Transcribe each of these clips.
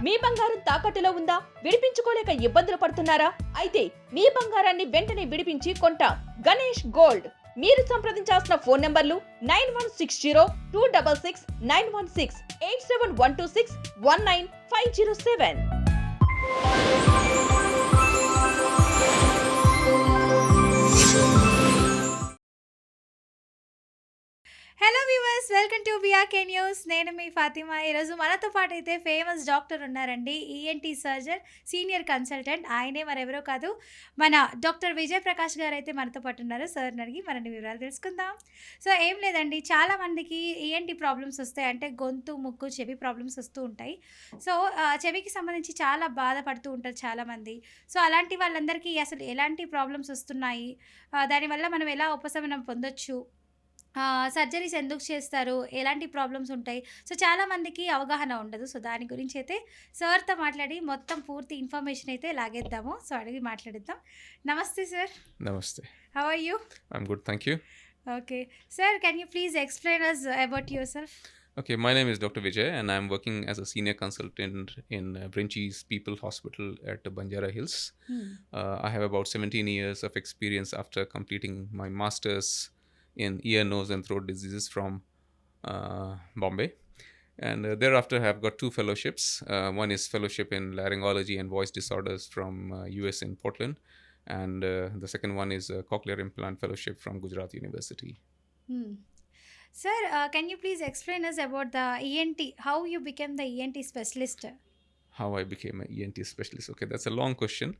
మీ బంగారం తాకట్టులో ఉందా? విడిపించుకోలేక ఇబ్బందులు పడుతున్నారా? అయితే మీ బంగారాన్ని వెంటనే విడిపించి కొంటాం. గణేష్ గోల్డ్. మీరు సంప్రదించాల్సిన ఫోన్ నంబర్లు 9160-266-916, 8712619507. Hello viewers, welcome to BRK news. నేను మీ ఫాతిమా. ఈరోజు మనతో పాటు అయితే ఫేమస్ డాక్టర్ ఉన్నారండి, ఈఎన్టీ సర్జన్, సీనియర్ కన్సల్టెంట్. ఆయనే మరెవరో కాదు, మన డాక్టర్ విజయ్ ప్రకాష్ గారు అయితే మనతో పాటు ఉన్నారు. సార్ని అడిగి మరిన్ని వివరాలు తెలుసుకుందాం. సో ఏం లేదండి, చాలామందికి ఈఎన్టీ ప్రాబ్లమ్స్ వస్తాయి, అంటే గొంతు, ముక్కు, చెవి ప్రాబ్లమ్స్ వస్తూ ఉంటాయి. సో చెవికి సంబంధించి చాలా బాధపడుతూ ఉంటారు చాలామంది. సో అలాంటి వాళ్ళందరికీ అసలు ఎలాంటి ప్రాబ్లమ్స్ వస్తున్నాయి, దానివల్ల మనం ఎలా ఉపశమనం పొందొచ్చు, సర్జరీస్ ఎందుకు చేస్తారు, ఎలాంటి ప్రాబ్లమ్స్ ఉంటాయి, సో చాలామందికి అవగాహన ఉండదు. సో దాని గురించి అయితే సార్తో మాట్లాడి మొత్తం పూర్తి ఇన్ఫర్మేషన్ అయితే లాగేద్దాము. సో అడిగి మాట్లాడిద్దాం. నమస్తే sir. Namaste. How are you? I'm good, thank you. Okay sir, can you please explain us about yourself? Okay, my name is Dr. Vijay, and I'm working as a senior consultant in Brinchies People Hospital at Banjara Hills. I have about 17 years of experience after completing my master's in ear, nose, and throat diseases from Bombay. And thereafter, I have got 2 fellowships. One is fellowship in laryngology and voice disorders from US in Portland. And the second one is a cochlear implant fellowship from Gujarat University. Sir, can you please explain us about the ENT, how you became the ENT specialist? How I became an ENT specialist. Okay, that's a long question.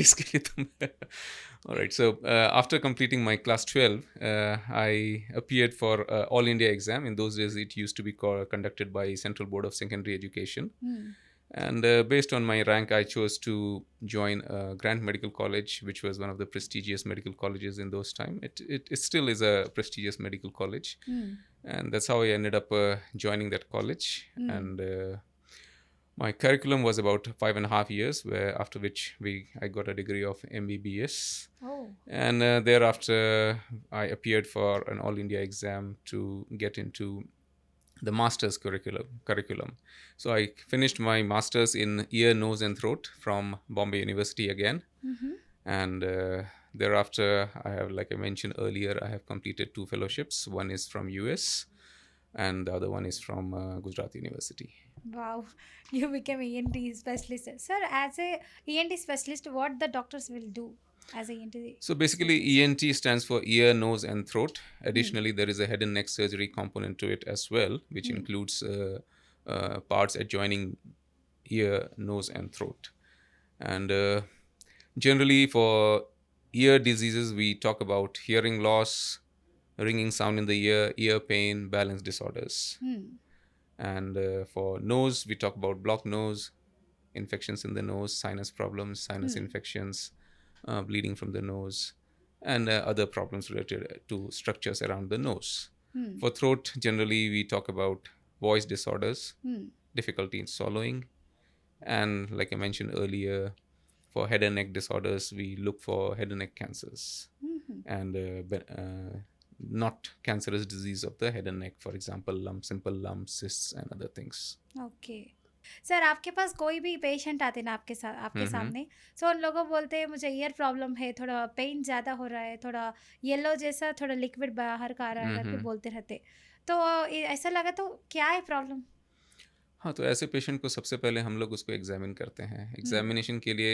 इसके लिए तो all right, so after completing my class 12, I appeared for all India exam. In those days it used to be conducted by Central Board of Secondary Education. And based on my rank, I chose to join Grant Medical College, which was one of the prestigious medical colleges in those time. It still is a prestigious medical college. And that's how I ended up joining that college. And my curriculum was about 5.5 years, where after which I got a degree of MBBS. Oh. And thereafter, I appeared for an All India exam to get into the master's curriculum. So I finished my master's in ear, nose, and throat from Bombay University again. And thereafter, I have, like I mentioned earlier, I have completed 2 fellowships. One is from US, and the other one is from Gujarat University. Wow, you became ENT specialist. Sir, as a ENT specialist, what the doctors will do as a ENT? So basically, ENT stands for ear, nose, and throat. Additionally, there is a head and neck surgery component to it as well, which includes parts adjoining ear, nose, and throat. And generally, for ear diseases, we talk about hearing loss, ringing sound in the ear pain, balance disorders. And for nose, we talk about blocked nose, infections in the nose, sinus problems, sinus infections, bleeding from the nose, and other problems related to structures around the nose. For throat, generally we talk about voice disorders, difficulty in swallowing, and like I mentioned earlier, for head and neck disorders, we look for head and neck cancers, and not cancerous disease of the head and neck, for example, simple lumps, cysts, and other things. Okay sir, आपके पास कोई भी patient आते ना आपके साथ, आपके सामने, सो उन लोगों बोलते हैं मुझे ईयर प्रॉब्लम है, थोड़ा पेन ज़्यादा हो रहा है, थोड़ा येलो जैसा थोड़ा लिक्विड बाहर का आ रहा है करके बोलते रहते, तो ऐसा लगा तो क्या है प्रॉब्लम? हाँ, तो ऐसे पेशेंट को सबसे पहले हम लोग उसको एग्जामिन करते हैं. एग्जामिनेशन के लिए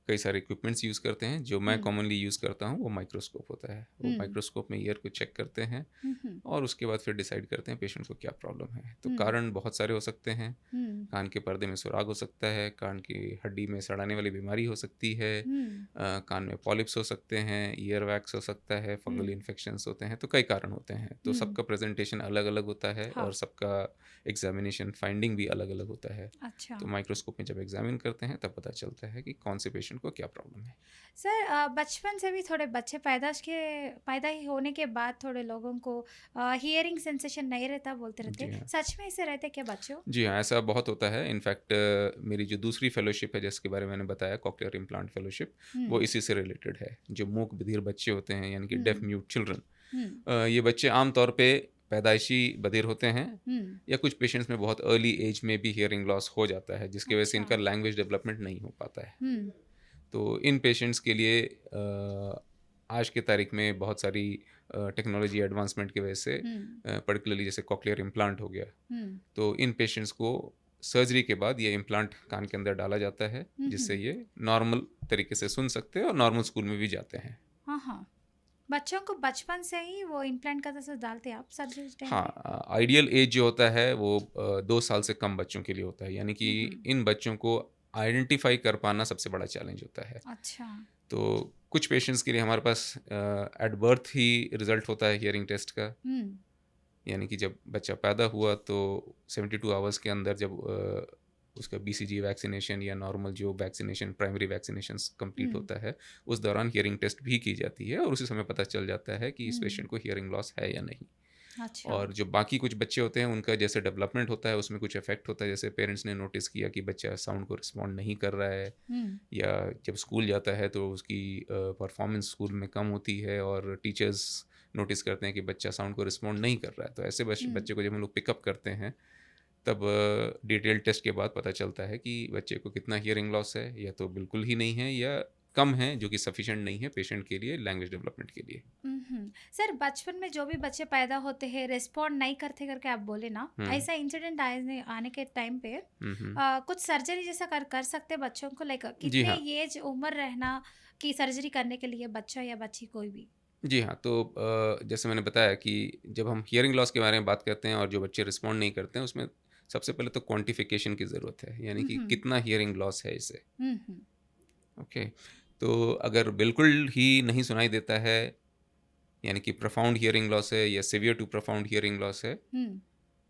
कई सारे इक्विपमेंट्स यूज़ करते हैं. जो मैं कॉमनली यूज़ करता हूँ वो माइक्रोस्कोप होता है. वो माइक्रोस्कोप में ईयर को चेक करते हैं और उसके बाद फिर डिसाइड करते हैं पेशेंट को क्या प्रॉब्लम है. तो कारण बहुत सारे हो सकते हैं. कान के पर्दे में सुराग हो सकता है, कान की हड्डी में सड़ाने वाली बीमारी हो सकती है, कान में पॉलिप्स हो सकते हैं, ईयर वैक्स हो सकता है, फंगल इन्फेक्शंस होते हैं. तो कई कारण होते हैं. तो सबका प्रेजेंटेशन अलग अलग होता है और सबका एग्जामिनेशन फाइंडिंग भी अलग अलग होता है. अच्छा तो माइक्रोस्कोप में जब एग्जामिन करते हैं तब पता चलता है कि कौन से पेशेंट को क्या प्रॉब्लम है. सर, बचपन से भी थोड़े बच्चे पैदा ही होने के बाद थोड़े लोगों को हियरिंग सेंसेशन नहीं रहता बोलते रहते, जी हाँ. सच में ऐसे रहते क्या बच्चों? जी हाँ, ऐसा बहुत होता है. इनफैक्ट मेरी जो दूसरी फेलोशिप है जिसके बारे में मैंने बताया, कॉक्लियर इम्प्लांट फेलोशिप, वो इसी से रिलेटेड है. जो मूक बधिर बच्चे होते हैं, यानी कि डेफ म्यूट चिल्ड्रन, ये बच्चे आमतौर पे पैदाइशी बधिर होते हैं या कुछ पेशेंट्स में बहुत अर्ली एज में भी हियरिंग लॉस हो जाता है, जिसकी वजह से अच्छा। इनका लैंग्वेज डेवलपमेंट नहीं हो पाता है। हम्म तो इन पेशेंट्स के लिए आज के तारीख में बहुत सारी टेक्नोलॉजी एडवांसमेंट की वजह से पर्टिकुलरली जैसे कॉक्लियर इम्प्लांट हो गया, तो इन पेशेंट्स को सर्जरी के बाद ये इम्प्लांट कान के अंदर डाला जाता है, जिससे ये नॉर्मल तरीके से सुन सकते हैं और नॉर्मल स्कूल में भी जाते हैं। हाँ हाँ, बच्चों को बचपन से ही वो इम्प्लांट का तो डालते हैं आप सर्जरी टाइम पे? हाँ, आइडियल एज जो होता है वो 2 साल से कम बच्चों के लिए होता है, यानी कि इन बच्चों को आइडेंटिफाई कर पाना सबसे बड़ा चैलेंज होता है। अच्छा। तो कुछ पेशेंट्स के लिए हमारे पास एट बर्थ ही रिजल्ट होता है हियरिंग टेस्ट का, यानी कि जब बच्चा पैदा हुआ तो 72 आवर्स के अंदर जब उसका BCG वैक्सीनेशन या नॉर्मल जो वैक्सीनेशन प्राइमरी वैक्सीनेशन कंप्लीट होता है, उस दौरान हियरिंग टेस्ट भी की जाती है और उसी समय पता चल जाता है कि इस पेशेंट को हियरिंग लॉस है या नहीं। अच्छा। और जो बाकी कुछ बच्चे होते हैं उनका जैसे डेवलपमेंट होता है उसमें कुछ इफेक्ट होता है, जैसे पेरेंट्स ने नोटिस किया कि बच्चा साउंड को रिस्पॉन्ड नहीं कर रहा है, या जब स्कूल जाता है तो उसकी परफॉर्मेंस स्कूल में कम होती है और टीचर्स नोटिस करते हैं कि बच्चा साउंड को रिस्पॉन्ड नहीं कर रहा है, तो ऐसे बच्चे को जब हम लोग पिकअप करते हैं तब डिटेल टेस्ट के बाद पता चलता है कि बच्चे को कितना हियरिंग लॉस है, या तो बिल्कुल ही नहीं है या कम है, जो कि सफिशिएंट नहीं है पेशेंट के लिए लैंग्वेज डेवलपमेंट के लिए। सर, बचपन में जो भी बच्चे पैदा होते हैं रिस्पॉन्ड नहीं करते करके आप बोले ना, ऐसा इंसिडेंट आने के टाइम पे कुछ सर्जरी जैसा कर सकते बच्चों को, लाइक जी कितने हाँ, एज उम्र रहना कि सर्जरी करने के लिए बच्चा या बच्ची कोई भी? जी हाँ। तो जैसे मैंने बताया कि जब हम हियरिंग लॉस के बारे में बात करते हैं और जो बच्चे रिस्पॉन्ड नहीं करते हैं, उसमें सबसे पहले तो क्वांटिफिकेशन की ज़रूरत है, यानी कि कितना हियरिंग लॉस है इसे। ओके, तो अगर बिल्कुल ही नहीं सुनाई देता है, यानी कि प्रोफाउंड हियरिंग लॉस है या severe to profound hearing loss है,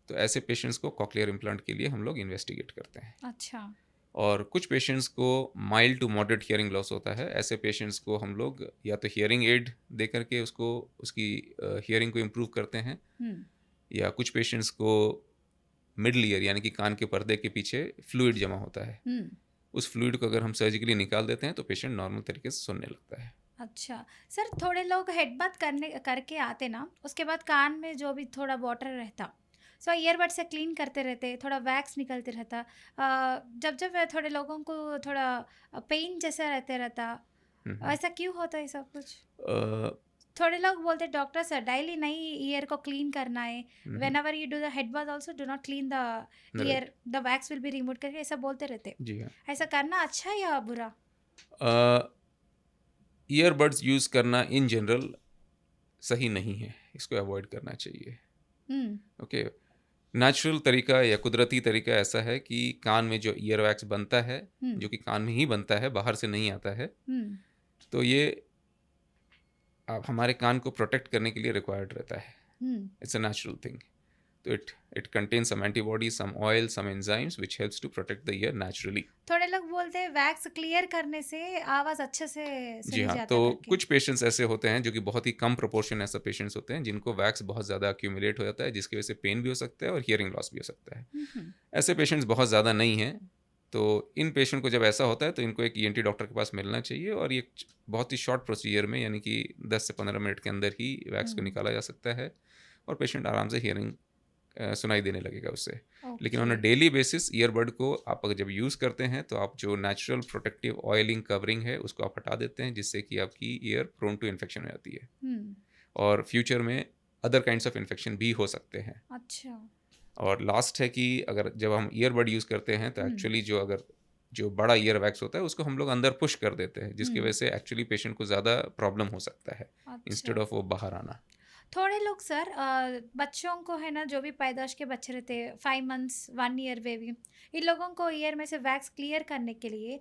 तो ऐसे पेशेंट्स को कॉक्लियर इम्प्लांट के लिए हम लोग इन्वेस्टिगेट करते हैं। अच्छा। और कुछ पेशेंट्स को mild to moderate hearing loss होता है, ऐसे पेशेंट्स को हम लोग या तो हियरिंग एड दे करके उसकी हियरिंग को इम्प्रूव करते हैं, या कुछ पेशेंट्स को मिडल ईयर यानी कि कान के पर्दे के पीछे फ्लूइड जमा होता है, उस फ्लूइड को अगर हम सर्जिकली निकाल देते हैं तो पेशेंट नॉर्मल तरीके से सुनने लगता है। अच्छा सर, थोड़े लोग हेडबाथ करके आते ना, उसके बाद कान में जो भी थोड़ा वाटर रहता, सो ईयरबड से क्लीन करते रहते, थोड़ा वैक्स निकलते रहता, जब थोड़े लोगों को थोड़ा पेन जैसा रहता, हम्म, ऐसा क्यों होता है सब कुछ? अ, थोड़े लोग बोलते डॉक्टर सर डेली नहीं ईयर को क्लीन करना है, hmm, whenever you do the head bath also do not clean the right, ear, the wax will be remove करके ऐसा बोलते रहते, जी हाँ। ऐसा करना अच्छा है या बुरा? ईयरबड्स यूज़ करना इन जनरल सही नहीं है, इसको अवॉइड करना चाहिए। ओके, नेचुरल तरीका या कुदरती तरीका ऐसा है कि कान में जो ईयर वैक्स बनता है, जो कि कान में ही बनता है, बाहर से नहीं आता है, तो ये आप हमारे कान को प्रोटेक्ट करने के लिए रिक्वायर्ड रहता है। It's a natural thing. तो it contains some antibodies, some oil, some enzymes which helps to protect the ear naturally. थोड़े लोग बोलते हैं वैक्स क्लियर करने से आवाज अच्छे से जी सुनी हाँ, जाता तो है करके। कुछ पेशेंट्स ऐसे होते हैं जो कि बहुत ही कम प्रोपोर्शन ऐसा पेशेंट्स होते हैं जिनको वैक्स बहुत ज़्यादा एक्यूमुलेट हो जाता है, जिसकी वजह से पेन भी हो सकता है और हियरिंग लॉस भी हो सकता है। ऐसे पेशेंट्स बहुत ज़्यादा नहीं हैं, तो इन पेशेंट को जब ऐसा होता है तो इनको एक ENT डॉक्टर के पास मिलना चाहिए, और ये बहुत ही शॉर्ट प्रोसीजर में, यानी कि 10 से 15 मिनट के अंदर ही वैक्स को निकाला जा सकता है और पेशेंट आराम से हियरिंग सुनाई देने लगेगा उससे। लेकिन on a daily basis earbud को आप अगर जब यूज़ करते हैं तो आप जो नेचुरल प्रोटेक्टिव ऑयलिंग कवरिंग है उसको आप हटा देते हैं, जिससे कि आपकी ईयर प्रोन टू इन्फेक्शन हो जाती है और फ्यूचर में अदर काइंड्स ऑफ इन्फेक्शन भी हो सकते हैं। अच्छा। और लास्ट है कि अगर जब हम ईयरबड यूज़ करते हैं तो एक्चुअली जो बड़ा ईयर वैक्स होता है उसको हम लोग अंदर पुश कर देते हैं, जिसकी वजह से एक्चुअली पेशेंट को ज़्यादा प्रॉब्लम हो सकता है इंस्टेड ऑफ वो बाहर आना। थोड़े लोग सर बच्चों को है ना, जो भी पैदाइश के बच्चे रहते हैं 5 मंथ्स 1 ईयर बेबी, इन लोगों को ईयर में से वैक्स क्लियर करने के लिए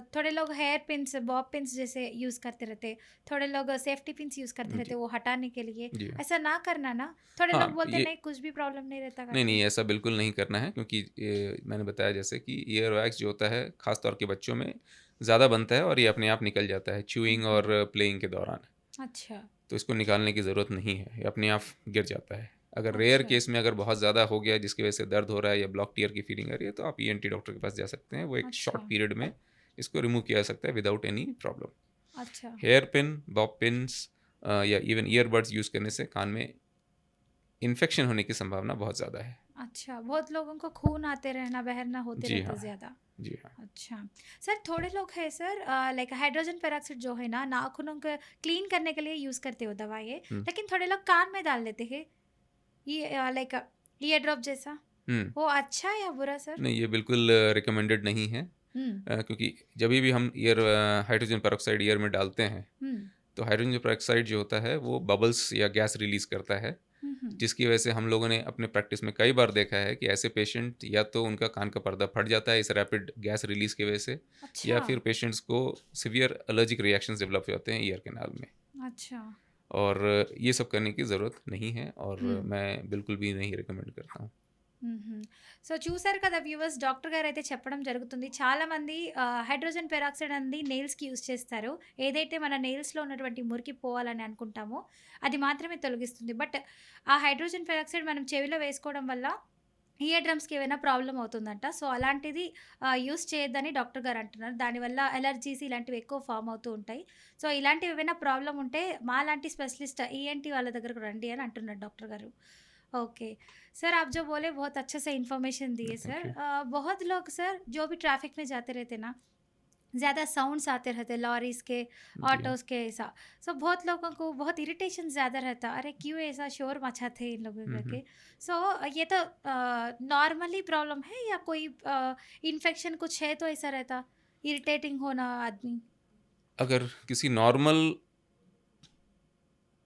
थोड़े लोग हेयर पिन्स, बॉब पिन्स जैसे यूज़ करते रहते, थोड़े लोग सेफ्टी पिन्स यूज़ करते रहते वो हटाने के लिए। जी हाँ। ऐसा ना करना ना, थोड़े हाँ, लोग बोलते ये नहीं कुछ भी प्रॉब्लम नहीं रहता नहीं करके। नहीं ऐसा बिल्कुल नहीं करना है, क्योंकि मैंने बताया जैसे कि ईयर वैक्स जो होता है ख़ास तौर के बच्चों में ज़्यादा बनता है और ये अपने आप निकल जाता है च्यूइंग और प्लेइंग के दौरान, अच्छा। तो इसको निकालने की ज़रूरत नहीं है, ये अपने आप गिर जाता है। अगर रेयर अच्छा। केस में अगर बहुत ज़्यादा हो गया जिसकी वजह से दर्द हो रहा है या ब्लॉक टीयर की फीलिंग आ रही है, तो आप ENT डॉक्टर के पास जा सकते हैं, वो एक शॉर्ट अच्छा। पीरियड में इसको रिमूव किया जा सकता है विदाउट एनी प्रॉब्लम। अच्छा। हेयर पिन, बॉब पिन्स या इवन ईयरबड्स यूज़ करने से कान में इन्फेक्शन होने की संभावना बहुत ज़्यादा है। अच्छा, बहुत लोगों को खून आते रहना, बहरना होते जी रहता हाँ, ज़्यादा। जी हाँ। अच्छा। सर थोड़े लोग हैं सर लाइक हाइड्रोजन पेरोक्साइड जो है ना नाखूनों को क्लीन करने के लिए यूज़ करते हो दवा ये, हुँ, लेकिन थोड़े लोग कान में डाल देते हैं। ये लाइक ईयर ड्रॉप जैसा। हुँ। वो अच्छा है या बुरा सर? नहीं, ये बिल्कुल रिकमेंडेड नहीं है, हुँ, क्योंकि जभी भी हम हाइड्रोजन पेरोक्साइड ईयर में डालते हैं, हुँ, तो हाइड्रोजन पेरोक्साइड जो होता है वो बबल्स या गैस रिलीज़ करता है, हुँ, हुँ। जिसकी वजह से हम लोगों ने अपने प्रैक्टिस में कई बार देखा है कि ऐसे पेशेंट या तो उनका कान का पर्दा फट जाता है इस रैपिड गैस रिलीज़ की वजह से, या अच्छा, फिर पेशेंट्स को सीवियर एलर्जिक रिएक्शंस डेवलप हो जाते हैं ईयर कैनाल में। अच्छा। और ये सब करने की ज़रूरत नहीं है, और హ్మ్. मैं बिल्कुल भी नहीं रिकमेंड करता हूँ। హుహు. సో, చూసారు కదా వ్యూవర్స్ డాక్టర్ గారైతే చెప్పడం జరుగుతుంది. చాలామంది హైడ్రోజన్ పెరాక్సైడ్ అనేది నెయిల్స్‌కి యూజ్ చేస్తారు. ఏదైతే మన నెయిల్స్‌లో ఉన్నటువంటి మురికి పోవాలని అనుకుంటామో, అది మాత్రమే తొలగిస్తుంది. బట్ ఆ హైడ్రోజన్ పెరాక్సైడ్ మనం చెవిలో వేసుకోవడం వల్ల ఇయర్ డ్రమ్స్‌కి ఏమైనా ప్రాబ్లమ్ అవుతుందంట. సో, అలాంటిది యూజ్ చేయొద్దని డాక్టర్ గారు అంటున్నారు. దానివల్ల అలర్జీస్ ఇలాంటివి ఎక్కువ ఫార్మ్ అవుతూ ఉంటాయి. సో, ఇలాంటివి ఏమైనా ప్రాబ్లమ్ ఉంటే మాలాంటి స్పెషలిస్ట్ ఈఎన్‌టీ వాళ్ళ దగ్గరకు రండి అని అంటున్నారు డాక్టర్ గారు. ओके। सर आप जो बोले बहुत अच्छे से इन्फॉर्मेशन दिए थैंक सर। यू। बहुत लोग सर जो भी ट्रैफिक में जाते रहते ना, ज़्यादा साउंड्स आते रहते लॉरीज़ के, जी हाँ। ऑटोज़ के ऐसा। सो बहुत लोगों को बहुत इरिटेशन ज़्यादा रहता, अरे क्यों ऐसा शोर मचाते हैं इन लोगों हुँ, हुँ। करके। सो ये तो नॉर्मली प्रॉब्लम है या कोई इन्फेक्शन कुछ है तो ऐसा रहता, इरिटेटिंग होना आदमी? अगर किसी नॉर्मल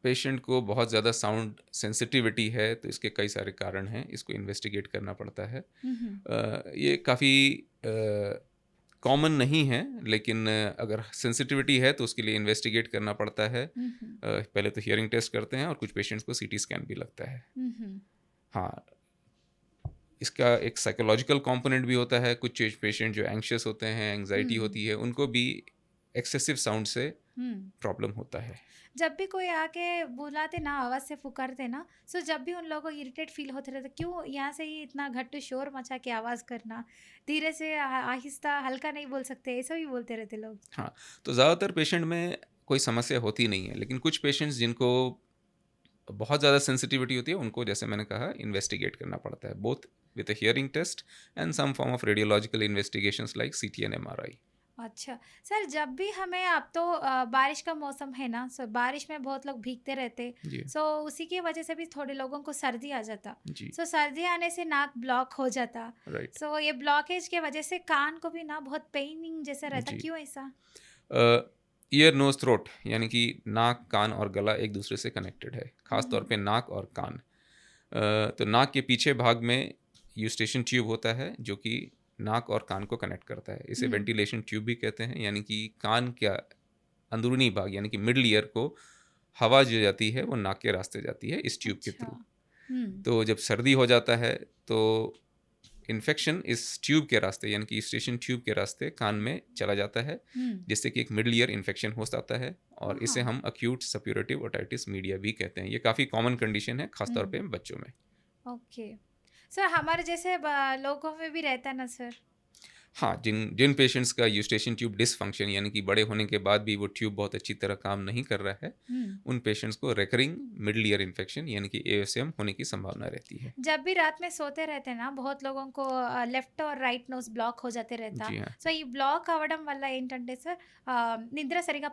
पेशेंट को बहुत ज़्यादा साउंड सेंसिटिविटी है, तो इसके कई सारे कारण हैं, इसको इन्वेस्टिगेट करना पड़ता है। हुँ, हुँ। ये काफ़ी कॉमन नहीं है, लेकिन अगर सेंसिटिविटी है तो उसके लिए इन्वेस्टिगेट करना पड़ता है। हुँ, हुँ। पहले तो हियरिंग टेस्ट करते हैं और कुछ पेशेंट्स को सीटी स्कैन भी लगता है। हुँ, हुँ। हाँ, इसका एक साइकोलॉजिकल कंपोनेंट भी होता है। कुछ पेशेंट जो एंग्शियस होते हैं, एंग्जायटी हुँ, होती है, उनको भी एक्सेसिव साउंड से हुँ। प्रॉब्लम होता है। जब भी कोई आके बुलाते ना आवाज़ से पुकारते ना, सो जब भी उन लोगों को इरिटेट फील होते रहता, क्यों यहाँ से ही इतना घट्ट शोर मचा के आवाज़ करना, धीरे से आहिस्ता हल्का नहीं बोल सकते, ऐसा भी बोलते रहते लोग। हाँ, तो ज़्यादातर पेशेंट में कोई समस्या होती नहीं है, लेकिन कुछ पेशेंट्स जिनको बहुत ज़्यादा सेंसिटिविटी होती है, उनको जैसे मैंने कहा इन्वेस्टिगेट करना पड़ता है, both with a hearing test and some form of radiological investigations like CT and MRI. अच्छा, सर जब भी हमें अब तो बारिश का मौसम है ना, सो बारिश में बहुत लोग भीगते रहते, जी, सो उसी की वजह से भी थोड़े लोगों को सर्दी आ जाता। जी, सो सर्दी आने से नाक ब्लॉक हो जाता, राइट। सो ये ब्लॉकेज के वजह से कान को भी ना बहुत पेनिंग जैसा रहता, जी। क्यों ऐसा? ईयर, नोज़, थ्रोट यानी कि नाक, कान और गला एक दूसरे से कनेक्टेड है, हुँ, ख़ास तौर हुँ। पे नाक और कान। तो नाक के पीछे भाग में यूस्टेशन ट्यूब होता है, जो कि नाक और कान को कनेक्ट करता है। इसे हुँ, वेंटिलेशन ट्यूब भी कहते हैं, यानी कि कान का अंदरूनी भाग यानी कि मिडल ईयर को हवा जो जाती है वो नाक के रास्ते जाती है इस ट्यूब के अच्छा। थ्रू। हुँ, तो जब सर्दी हो जाता है तो इन्फेक्शन इस ट्यूब के रास्ते यानी कि स्टेशन ट्यूब के रास्ते कान में चला जाता है, हुँ। जिससे कि एक मिडल ईयर इन्फेक्शन हो जाता है, और इसे हाँ, हम अक्यूट सप्यूरेटिव ओटाइटिस मीडिया भी कहते हैं। ये काफ़ी कॉमन कंडीशन है, खासतौर हुँ, पे बच्चों में। ओके। सर हमारे जैसे लोगों में भी रहता है ना सर? हाँ, जिन जिन पेशेंट्स का यूस्टेशन ट्यूब डिसफंक्शन यानी कि बड़े होने के बाद भी वो ट्यूब बहुत अच्छी तरह काम नहीं कर रहा है, हुँ। उन पेशेंट्स को रिकरिंग मिडल ईयर इन्फेक्शन यानी कि एओएसएम होने की संभावना रहती है। जब भी रात में सोते रहते ना बहुत लोगों को लेफ्ट और రైట్ నోస్ బ్లాక్ हो जाते रहता, जी हाँ। సో ఈ బ్లాక్ అవ్వడం వల్ల ఏంటంటే సార్ నిద్ర సరిగా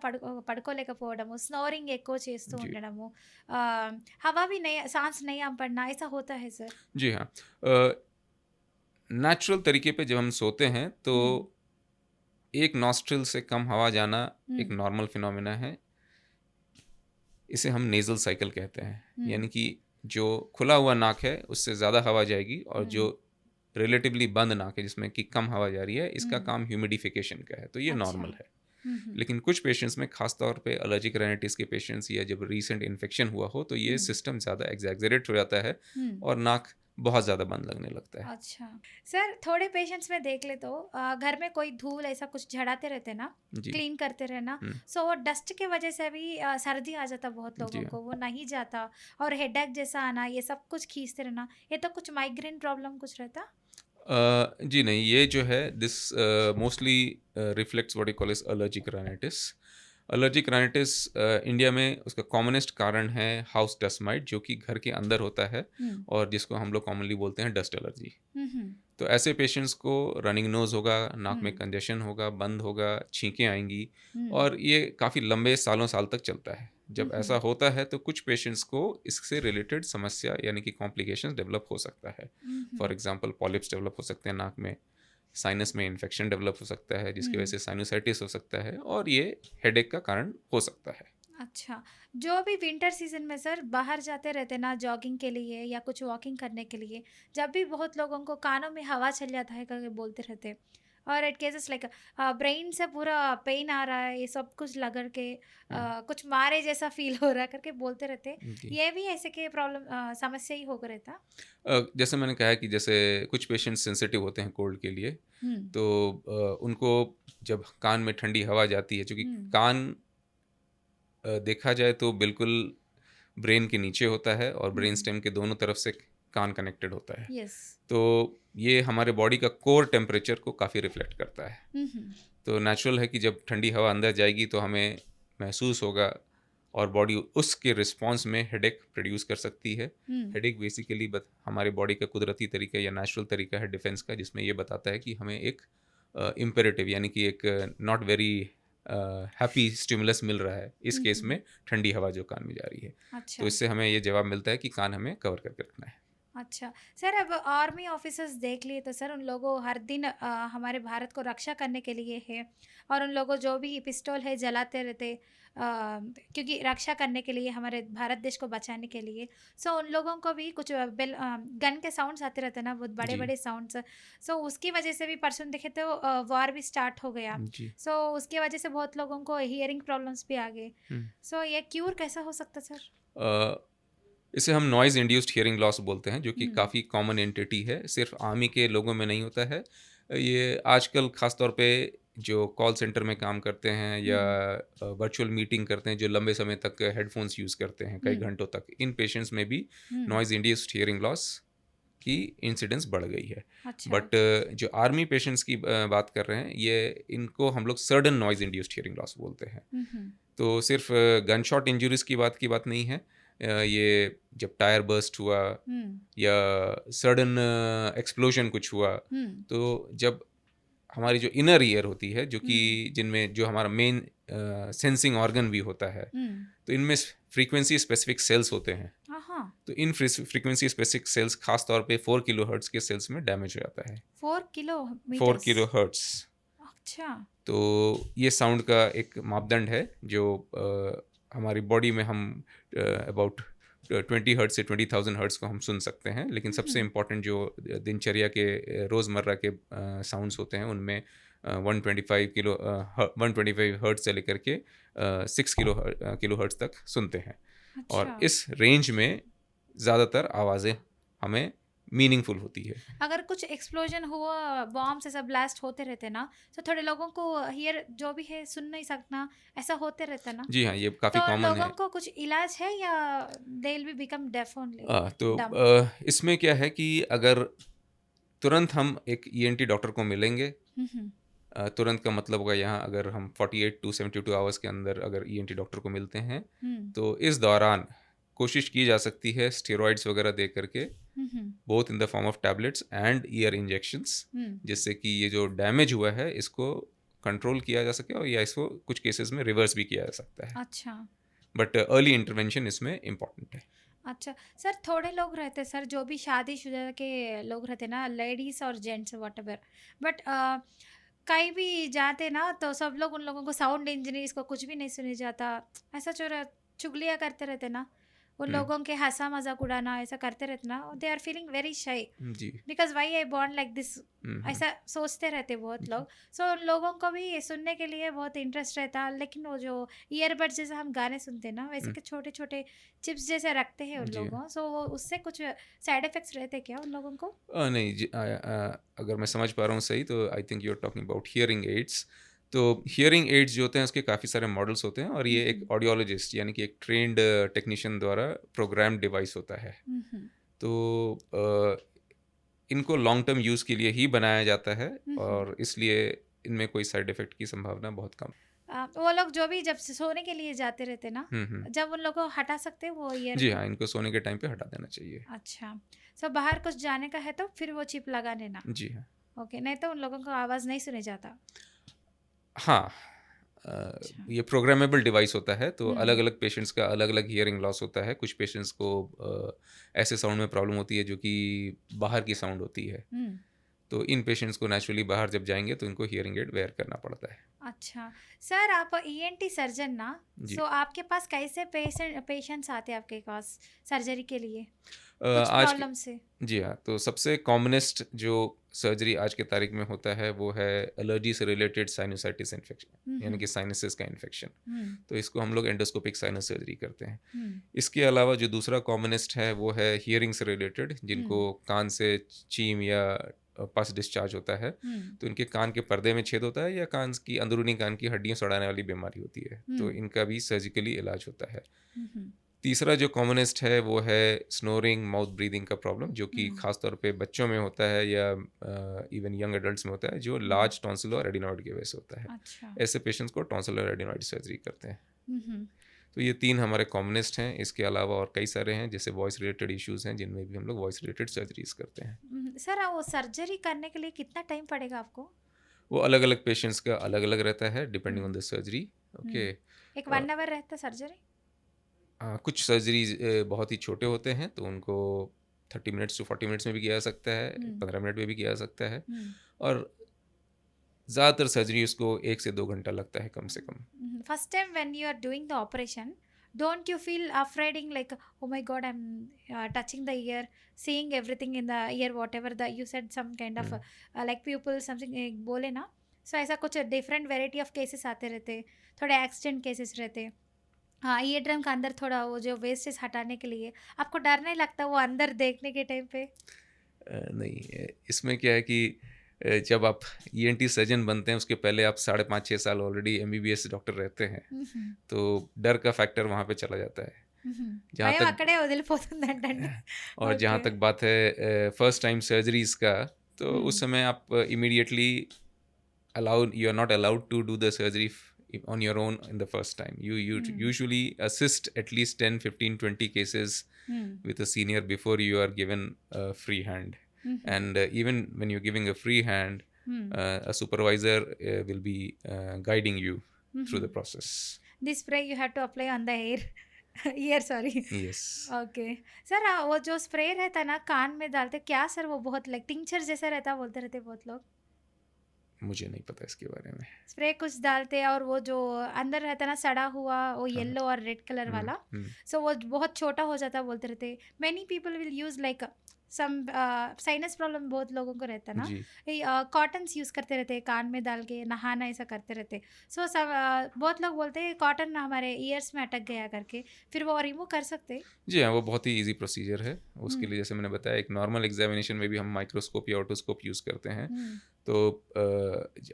పడుకోలేకపోవడము, స్నోరింగ్ ఎక్కువ చేస్తూ जी, ఉండడము, ఆ, हवा भी नहीं, सांस नहीं आ पड़ना, ऐसा होता है सर? जी हाँ। नेचुरल तरीके पे जब हम सोते हैं तो हुँ, एक नॉस्ट्रिल से कम हवा जाना हुँ, एक नॉर्मल फिनोमेना है। इसे हम नेज़ल साइकिल कहते हैं, हुँ, यानी कि जो खुला हुआ नाक है उससे ज़्यादा हवा जाएगी, और जो हुँ, रिलेटिवली बंद नाक है जिसमें कि कम हवा जा रही है, इसका हुँ, काम ह्यूमिडिफिकेशन का है, तो ये अच्छा, नॉर्मल है। हुँ, हुँ, लेकिन कुछ पेशेंट्स में खास तौर पे एलर्जिक राइनाइटिस के पेशेंट्स या जब रीसेंट इन्फेक्शन हुआ हो तो ये हुँ, सिस्टम ज़्यादा एग्जैगरेट हो जाता है हुँ। और नाक बहुत ज़्यादा बंद लगने लगता है। अच्छा। सर थोड़े पेशेंट्स में देख ले तो घर में कोई धूल ऐसा कुछ झड़ाते रहते ना, जी। क्लीन करते रहना, हुँ, सो वो डस्ट के वजह से भी सर्दी आ जाता बहुत जी लोगों हाँ। को, वो नहीं जाता, और हेडेक जैसा आना, ये सब कुछ खींचते रहना, ये तो कुछ माइग्रेन प्रॉब्लम कुछ रहता? जी नहीं, ये जो है this mostly reflects what you call as allergic rhinitis. Allergic rhinitis India में उसका कॉमनेस्ट कारण है हाउस डस्ट माइट, जो कि घर के अंदर होता है और जिसको हम लोग कॉमनली बोलते हैं डस्ट एलर्जी। तो ऐसे पेशेंट्स को रनिंग नोज होगा, नाक में कंजेशन होगा, बंद होगा, छींकें आएंगी और ये काफ़ी लंबे सालों साल तक चलता है। जब ऐसा होता है तो कुछ पेशेंट्स को इससे रिलेटेड समस्या यानी कि कॉम्प्लिकेशंस डेवलप हो सकता है। फॉर एग्जांपल पॉलिप्स डेवलप हो सकते हैं नाक में, साइनस में इन्फेक्शन डेवलप हो सकता है जिसकी वजह से साइनोसाइटिस हो सकता है और ये हेडेक का कारण हो सकता है। अच्छा, जो भी विंटर सीज़न में सर बाहर जाते रहते ना जॉगिंग के लिए या कुछ वॉकिंग करने के लिए, जब भी बहुत लोगों को कानों में हवा चल जाता है करके बोलते रहते और इट केसेस लाइक ब्रेन से पूरा पेन आ रहा है, ये सब कुछ लग के कुछ मारे जैसा फील हो रहा है करके बोलते रहते। जी। ये भी ऐसे के प्रॉब्लम समस्या ही होकर रहता। जैसे मैंने कहा कि जैसे कुछ पेशेंट्स सेंसिटिव होते हैं कोल्ड के लिए, तो उनको जब कान में ठंडी हवा जाती है, क्योंकि कान देखा जाए तो बिल्कुल ब्रेन के नीचे होता है और ब्रेन स्टेम के दोनों तरफ से कान कनेक्टेड होता है। यस। तो ये हमारे बॉडी का कोर टेम्परेचर को काफ़ी रिफ्लेक्ट करता है। तो नेचुरल है कि जब ठंडी हवा अंदर जाएगी तो हमें महसूस होगा और बॉडी उसके रिस्पॉन्स में हेडेक प्रोड्यूस कर सकती है। हेडेक बेसिकली हमारे बॉडी का कुदरती तरीका या नेचुरल तरीका है डिफेंस का, जिसमें ये बताता है कि हमें एक इम्पेरेटिव यानी कि एक नॉट वेरी हैप्पी स्टिमुलस मिल रहा है, इस केस में ठंडी हवा जो कान में जा रही है। तो अच्छा। इससे हमें ये जवाब मिलता है कि कान हमें कवर करके रखना है। अच्छा सर, अब आर्मी ऑफिसर्स देख लिए तो सर उन लोगों हर दिन हमारे भारत को रक्षा करने के लिए है और उन लोगों जो भी पिस्तौल है जलाते रहते क्योंकि रक्षा करने के लिए हमारे भारत देश को बचाने के लिए। सो उन लोगों को भी कुछ गन के साउंड्स आते रहते ना, बहुत बड़े जी। बड़े साउंड्स। सो उसकी वजह से भी परसों देखे तो वॉर भी स्टार्ट हो गया। जी। सो उसकी वजह से बहुत लोगों को हियरिंग प्रॉब्लम्स भी आ गए। सो ये क्यूर कैसा हो सकता सर? इसे हम नॉइज़ इंड्यूस्ड हियरिंग लॉस बोलते हैं, जो कि काफ़ी कॉमन एंटिटी है, सिर्फ आर्मी के लोगों में नहीं होता है। ये आजकल ख़ास तौर पे जो कॉल सेंटर में काम करते हैं या वर्चुअल मीटिंग करते हैं, जो लंबे समय तक हेडफोन्स यूज़ करते हैं कई घंटों तक, इन पेशेंट्स में भी नॉइज़ इंड्यूस्ड हियरिंग लॉस की इंसिडेंस बढ़ गई है। अच्छा। बट जो आर्मी पेशेंट्स की बात कर रहे हैं, ये इनको हम लोग sudden noise induced hearing loss बोलते हैं। तो सिर्फ गन शॉट इंजरीज की बात नहीं है। ये जब टायर बर्स्ट हुआ या सडन एक्सप्लोजन कुछ हुआ, तो जब हमारी जो इनर ईयर होती है, जो कि जिनमें जो हमारा मेन सेंसिंग ऑर्गन भी होता है, तो इनमें फ्रीक्वेंसी स्पेसिफिक सेल्स होते हैं। तो इन फ्रीक्वेंसी स्पेसिफिक सेल्स खास तौर पे 4 किलो हर्ट्ज के सेल्स में डैमेज हो जाता है। 4 किलो हर्ट्ज। अच्छा। तो ये साउंड का एक मापदंड है जो हमारी बॉडी में हम अबाउट 20 हर्ट्ज से 20,000 हर्ट्ज को हम सुन सकते हैं, लेकिन सबसे इम्पॉर्टेंट जो दिनचर्या के रोज़मर्रा के साउंड्स होते हैं उनमें 125 हर्ट्ज से लेकर के 6 किलो हर्ट्ज तक सुनते हैं। और अच्छा। इस रेंज में ज़्यादातर आवाज़ें हमें मीनिंगफुल होती है। अगर कुछ एक्सप्लोजन हुआ, बॉम्ब से सब ब्लास्ट होते रहते ना, तो थोड़े लोगों को हियर जो भी है सुन नहीं सकना, ऐसा होते रहता ना। जी हाँ, ये काफ़ी तो कॉमन लोगों है। को कुछ इलाज है या they will be become deaf only? तो डम्ब? इसमें क्या है कि अगर तुरंत हम एक ईएनटी डॉक्टर को मिलेंगे, तुरंत का मतलब होगा यहाँ अगर हम 48 टू 72 आवर्स के अंदर अगर ईएनटी डॉक्टर को मिलते हैं, तो इस दौरान कोशिश की जा सकती है स्टेरॉइड्स वगैरह दे करके, both in the form of tablets and year injections, जिससे कि ये जो डैमेज हुआ है इसको कंट्रोल किया जा सके और या इसको कुछ केसेस में रिवर्स भी किया जा सकता है। अच्छा। बट अर्ली इंटरवेंशन इसमें इम्पॉर्टेंट है। अच्छा सर, थोड़े लोग रहते सर जो भी शादीशुदा के लोग रहते ना, लेडीज और जेंट्स वट एवर, बट कहीं भी जाते ना तो सब लोग उन लोगों को साउंड इंजीनियर्स को कुछ भी नहीं सुने जाता, ऐसा चुगलियाँ करते रहते ना, उन लोगों के हंसा मजाक उड़ाना ऐसा करते रहते ना, they are feeling very shy ji. Because why I born like this, ऐसा सोचते रहते बहुत लोग। सो उन लोगों को भी सुनने के लिए बहुत इंटरेस्ट रहता, लेकिन वो जो ईयरबड्स जैसे हम गाने सुनते हैं ना, वैसे के छोटे छोटे चिप्स जैसे रखते हैं उन जी। लोगों, सो वो उससे कुछ साइड इफेक्ट्स रहते क्या उन लोगों को? नहीं जी, अगर मैं समझ पा रहा हूँ सही, तो I think you are talking about hearing aids. तो हियरिंग एड्स जो होते हैं उसके काफ़ी सारे मॉडल्स होते हैं और ये एक ऑडियोलॉजिस्ट यानी कि एक ट्रेंड टेक्नीशियन द्वारा प्रोग्राम डिवाइस होता है। तो इनको लॉन्ग टर्म यूज़ के लिए ही बनाया जाता है और इसलिए इनमें कोई साइड इफ़ेक्ट की संभावना बहुत कम। वो लोग जो भी जब सोने के लिए जाते रहते ना, जब उन लोगों को हटा सकते हैं वो ईयर जी को? हाँ, इनको सोने के टाइम पे हटा देना चाहिए। अच्छा, सो बाहर कुछ जाने का है तो फिर वो चिप लगा लेना। जी हाँ। ओके, नहीं तो उन लोगों को आवाज़ नहीं सुने जाता। हाँ, अच्छा। ये प्रोग्रामेबल डिवाइस होता है, तो हुँ। अलग-अलग पेशेंट्स का अलग-अलग हियरिंग लॉस होता है। कुछ पेशेंट्स को ऐसे साउंड में प्रॉब्लम होती है जो कि बाहर की साउंड होती है। हुँ। तो इन पेशेंट्स को नेचुरली बाहर जब जाएँगे तो इनको हियरिंग एड वेयर करना पड़ता है। अच्छा, सर आप ईएनटी सर्जन ना, जी। सो आपके पास कैसे पेशेंट्स आते हैं आपके पास सर्जरी के लिए? कुछ आज के प्रॉब्लम से? जी हाँ, तो सबसे कॉमनेस्ट जो सर्जरी आज के तारीख में होता है वो है एलर्जी से रिलेटेड साइनोसाइटिस इन्फेक्शन, यानी कि साइनसेस का इन्फेक्शन। हुँ, तो इसको हम लोग एंडोस्कोपिक साइनस सर्जरी करते हैं। हुँ, इसके अलावा जो दूसरा कॉमनेस्ट है वो है हियरिंग से रिलेटेड, जिनको हुँ, कान से चीम या पस डिस्चार्ज होता है। हुँ, तो इनके कान के पर्दे में छेद होता है या कान की अंदरूनी कान की हड्डियां सड़ाने वाली बीमारी होती है, तो हुँ, इनका भी सर्जिकली इलाज होता है। हुँ, तीसरा जो कॉमनेस्ट है वो है स्नोरिंग माउथ ब्रीदिंग का प्रॉब्लम, जो कि हुँ, खासतौर पे बच्चों में होता है या इवन यंग एडल्ट्स में होता है, जो हुँ, लार्ज टॉन्सिल और एडिनॉइड की वजह से होता है। अच्छा, ऐसे पेशेंट्स को टॉन्सिल और एडिनॉइड सर्जरी करते हैं। हुँ, तो ये 3 हमारे कॉमनेस्ट हैं। इसके अलावा और कई सारे हैं, जैसे वॉइस रिलेटेड इश्यूज़ हैं, जिनमें भी हम लोग वॉइस रिलेटेड सर्जरीज़ करते हैं। सर वो सर्जरी करने के लिए कितना टाइम पड़ेगा आपको? वो अलग-अलग पेशेंट्स का अलग-अलग रहता है depending hmm, on the surgery. Okay. Hmm, एक अ 1 आवर रहता सर्जरी? कुछ सर्जरीज़ बहुत ही छोटे होते हैं, तो उनको 30 मिनट्स टू 40 मिनट्स में भी किया जा सकता है, हुँ, 15 मिनट में भी किया जा सकता है, हुँ, और ज़्यादातर सर्जरी उसको 1 से 2 घंटा लगता है कम से कम। First time when you are doing the operation, don't you feel afraiding like, oh my god, I'm touching the ear, seeing everything in the ear, whatever the you said some kind of hmm. like pupil something बोले ना, सो ऐसा कुछ different variety of cases आते रहते, थोड़े accident cases रहते। हाँ, ear drum का अंदर थोड़ा वो जो वेस्टेज हटाने के लिए आपको डर नहीं लगता वो अंदर देखने के टाइम पे? नहीं, इसमें क्या है कि जब आप ईएनटी सर्जन बनते हैं उसके पहले आप 5.5-6 साल ऑलरेडी एमबीबीएस डॉक्टर रहते हैं, మ్మ్. तो डर का फैक्टर वहाँ पे चला जाता है। మ్మ్. जहाँ భయం तक అక్కడే వదిలిపోతుందంటండి. और जहाँ ఓకే. तक बात है फर्स्ट टाइम सर्जरीज़ का, तो उस समय आप immediately you are not allowed to do the surgery on your own in the first time. You usually assist at least 10, 15, 20 cases hmm. with a senior before you are given a free hand. Hmm. And even when you're giving a free hand, hmm. a supervisor will be guiding you through the hmm. process. This spray you have to apply on the hair. Year sorry. Yes. Okay sir, वो जो spray रहता है ना कान में डालते क्या sir, वो बहुत लाइक टिंचर जैसा रहता बोलते रहते बहुत लोग, मुझे नहीं पता इसके बारे में। स्प्रे कुछ डालते हैं और वो जो अंदर रहता है ना सड़ा हुआ वो हाँ। येलो और रेड कलर हम्म, वाला, हम्म, सो वो बहुत छोटा हो जाता बोलते रहते। Many people will use like some sinus problem बहुत लोगों को रहता है ना, जी। कॉटन्स यूज़ करते रहते हैं कान में डाल के नहाना ऐसा करते रहते। सो सब बहुत लोग बोलते हैं कॉटन हमारे ईयर्स में अटक गया करके, फिर वो रिमूव कर सकते? जी हाँ, वो बहुत ही इजी प्रोसीजर है। उसके हम्म, लिए जैसे मैंने बताया, एक नॉर्मल एग्जामिनेशन में भी हम माइक्रोस्कोप या ऑटोस्कोप यूज़ करते हैं। हम्म, तो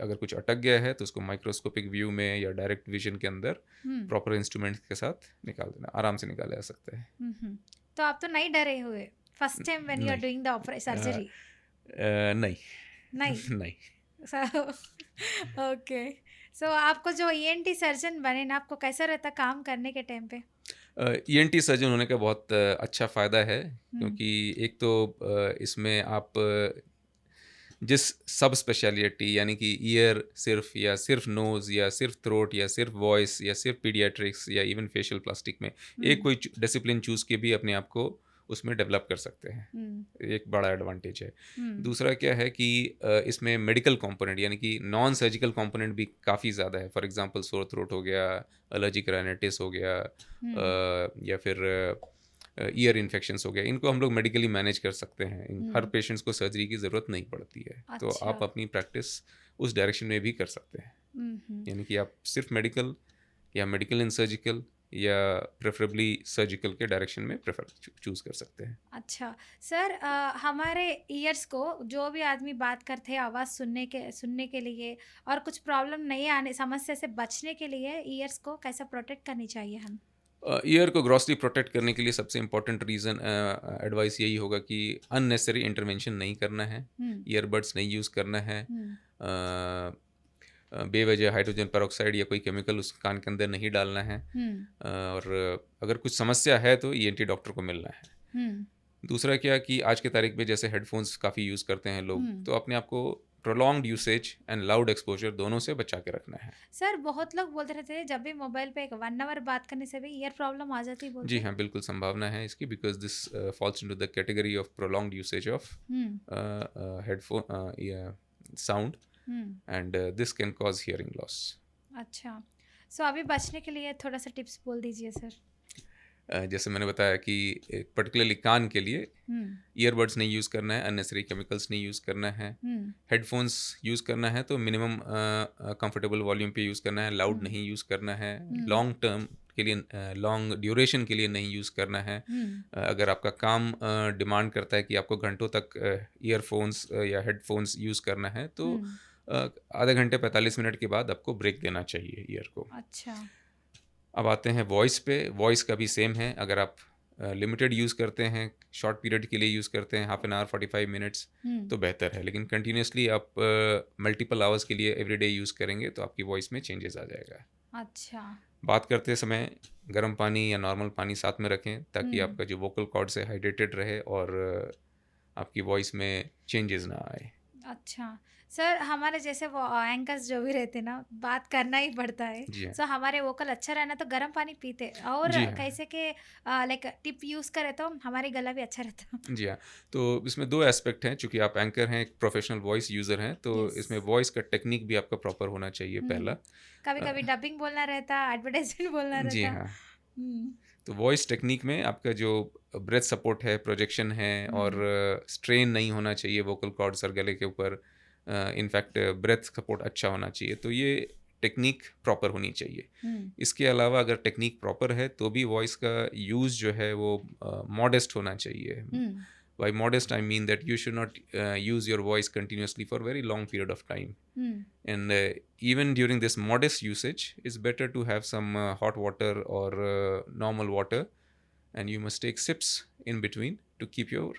अगर कुछ अटक गया है तो उसको माइक्रोस्कोपिक व्यू में या डायरेक्ट विजन के अंदर हम्म, प्रॉपर इंस्ट्रूमेंट्स के साथ निकाल देना, आराम से निकाला जा सकता है। तो आप तो नहीं डरे हुए first time when you are नहीं। Doing the surgery? नहीं। नहीं. नहीं। ओके, सो आपको जो ईएनटी सर्जन बने ना, आपको कैसा रहता काम करने के टाइम पे? ईएनटी सर्जन होने का बहुत अच्छा फ़ायदा है, हम्म, क्योंकि एक तो इसमें आप जिस सब स्पेशलिटी, यानी कि ईयर सिर्फ या सिर्फ नोज़ या सिर्फ थ्रोट या सिर्फ वॉइस या सिर्फ पीडियाट्रिक्स या इवन फेशियल प्लास्टिक में एक कोई डिसिप्लिन चूज़ के भी अपने आप को उसमें डेवलप कर सकते हैं। हम्म, एक बड़ा एडवांटेज है। हम्म, दूसरा क्या है कि इसमें मेडिकल कंपोनेंट, यानी कि नॉन सर्जिकल कंपोनेंट भी काफ़ी ज़्यादा है। फॉर एग्जांपल सोर थ्रोट हो गया, एलर्जिक राइनाइटिस हो गया, या फिर ईयर इन्फेक्शंस हो गया, इनको हम लोग मेडिकली मैनेज कर सकते हैं। हर पेशेंट्स को सर्जरी की ज़रूरत नहीं पड़ती है, तो अच्छा। आप अपनी प्रैक्टिस उस डायरेक्शन में भी कर सकते हैं। यानी कि आप सिर्फ मेडिकल या मेडिकल इन सर्जिकल या प्रेफरेबली सर्जिकल के डायरेक्शन में प्रेफर चूज़ कर सकते हैं। अच्छा सर, हमारे ईयर्स को जो भी आदमी बात करते हैं आवाज़ सुनने के लिए और कुछ प्रॉब्लम नहीं आने, समस्या से बचने के लिए ईयर्स को कैसा प्रोटेक्ट करनी चाहिए हम? ईयर को ग्रॉसली प्रोटेक्ट करने के लिए सबसे इम्पोर्टेंट रीज़न एडवाइस यही होगा कि अननेसेसरी इंटरवेंशन नहीं करना है, हम्म, ईयरबड्स नहीं यूज़ करना है। हम्म, बेवजह हाइड्रोजन पेरोक्साइड या कोई केमिकल उस कान के अंदर नहीं डालना है। और अगर कुछ समस्या है तो ईएनटी डॉक्टर को मिलना है। दूसरा क्या कि आज के तारीख में जैसे हेडफोन्स काफ़ी यूज़ करते हैं लोग, तो अपने आप को prolonged usage and loud exposure दोनों से बचा के रखना है। सर बहुत लोग बोलते रहते हैं जब भी मोबाइल पे 1 आवर बात करने से भी ईयर प्रॉब्लम आ जाती बोलते जी हैं। हाँ, बिल्कुल संभावना है इसकी, because this falls into the category of prolonged usage of headphone sound, and this can cause hearing loss. अच्छा, सो अभी बचने के लिए थोड़ा सा टिप्स बोल दीजिए सर। जैसे मैंने बताया कि पर्टिकुलरली कान के लिए ईयरबड्स नहीं यूज़ करना है, अननेसेसरी केमिकल्स नहीं यूज़ करना है। हेडफोन्स यूज़ करना है तो मिनिमम कंफर्टेबल वॉल्यूम पे यूज़ करना है, लाउड नहीं यूज़ करना है, लॉन्ग टर्म के लिए, लॉन्ग ड्यूरेशन के लिए नहीं यूज़ करना है। अगर आपका काम डिमांड करता है कि आपको घंटों तक ईयरफोन्स या हेडफोन्स यूज़ करना है तो आधे घंटे 45 मिनट के बाद आपको ब्रेक देना चाहिए ईयर को। अच्छा। अब आते हैं वॉइस पे। वॉइस का भी सेम है, अगर आप लिमिटेड यूज़ करते हैं, शॉर्ट पीरियड के लिए यूज़ करते हैं, हाफ एन आवर 45 मिनट्स, तो बेहतर है। लेकिन कंटिन्यूसली आप मल्टीपल आवर्स के लिए एवरीडे यूज़ करेंगे तो आपकी वॉइस में चेंजेस आ जाएगा। अच्छा। बात करते समय गर्म पानी या नॉर्मल पानी साथ में रखें ताकि आपका जो वोकल कॉर्ड से हाइड्रेटेड रहे और आपकी वॉइस में चेंजेस ना आए। अच्छा सर, हमारे जैसे वो एंकर्स जो भी रहते ना, बात करना ही पड़ता है। जी हाँ। सो हमारे वोकल अच्छा रहना तो गर्म पानी पीते और जी हाँ। कैसे के लाइक टिप यूज़ करें तो हमारी गला भी अच्छा रहता। जी हाँ, तो इसमें दो एस्पेक्ट हैं। चूँकि आप एंकर हैं, एक प्रोफेशनल वॉइस यूज़र हैं, तो Yes. इसमें वॉइस का टेक्निक भी आपका प्रॉपर होना चाहिए पहला। कभी कभी डबिंग बोलना रहता, एडवर्टाइजमेंट बोलना जी रहता। हाँ, हम्म, तो वॉइस टेक्निक में आपका जो ब्रेथ सपोर्ट है, प्रोजेक्शन है और स्ट्रेन नहीं होना चाहिए वोकल कॉर्ड्स और गले के ऊपर। इनफैक्ट ब्रेथ सपोर्ट अच्छा होना चाहिए, तो ये टेक्निक प्रॉपर होनी चाहिए। इसके अलावा अगर टेक्निक प्रॉपर है तो भी वॉइस का यूज़ जो है वो मॉडेस्ट होना चाहिए। By modest, I mean that you should not use your voice continuously for a very long period of time. And even during this modest usage, it's better to have some hot water or normal water, and you must take sips in between to keep your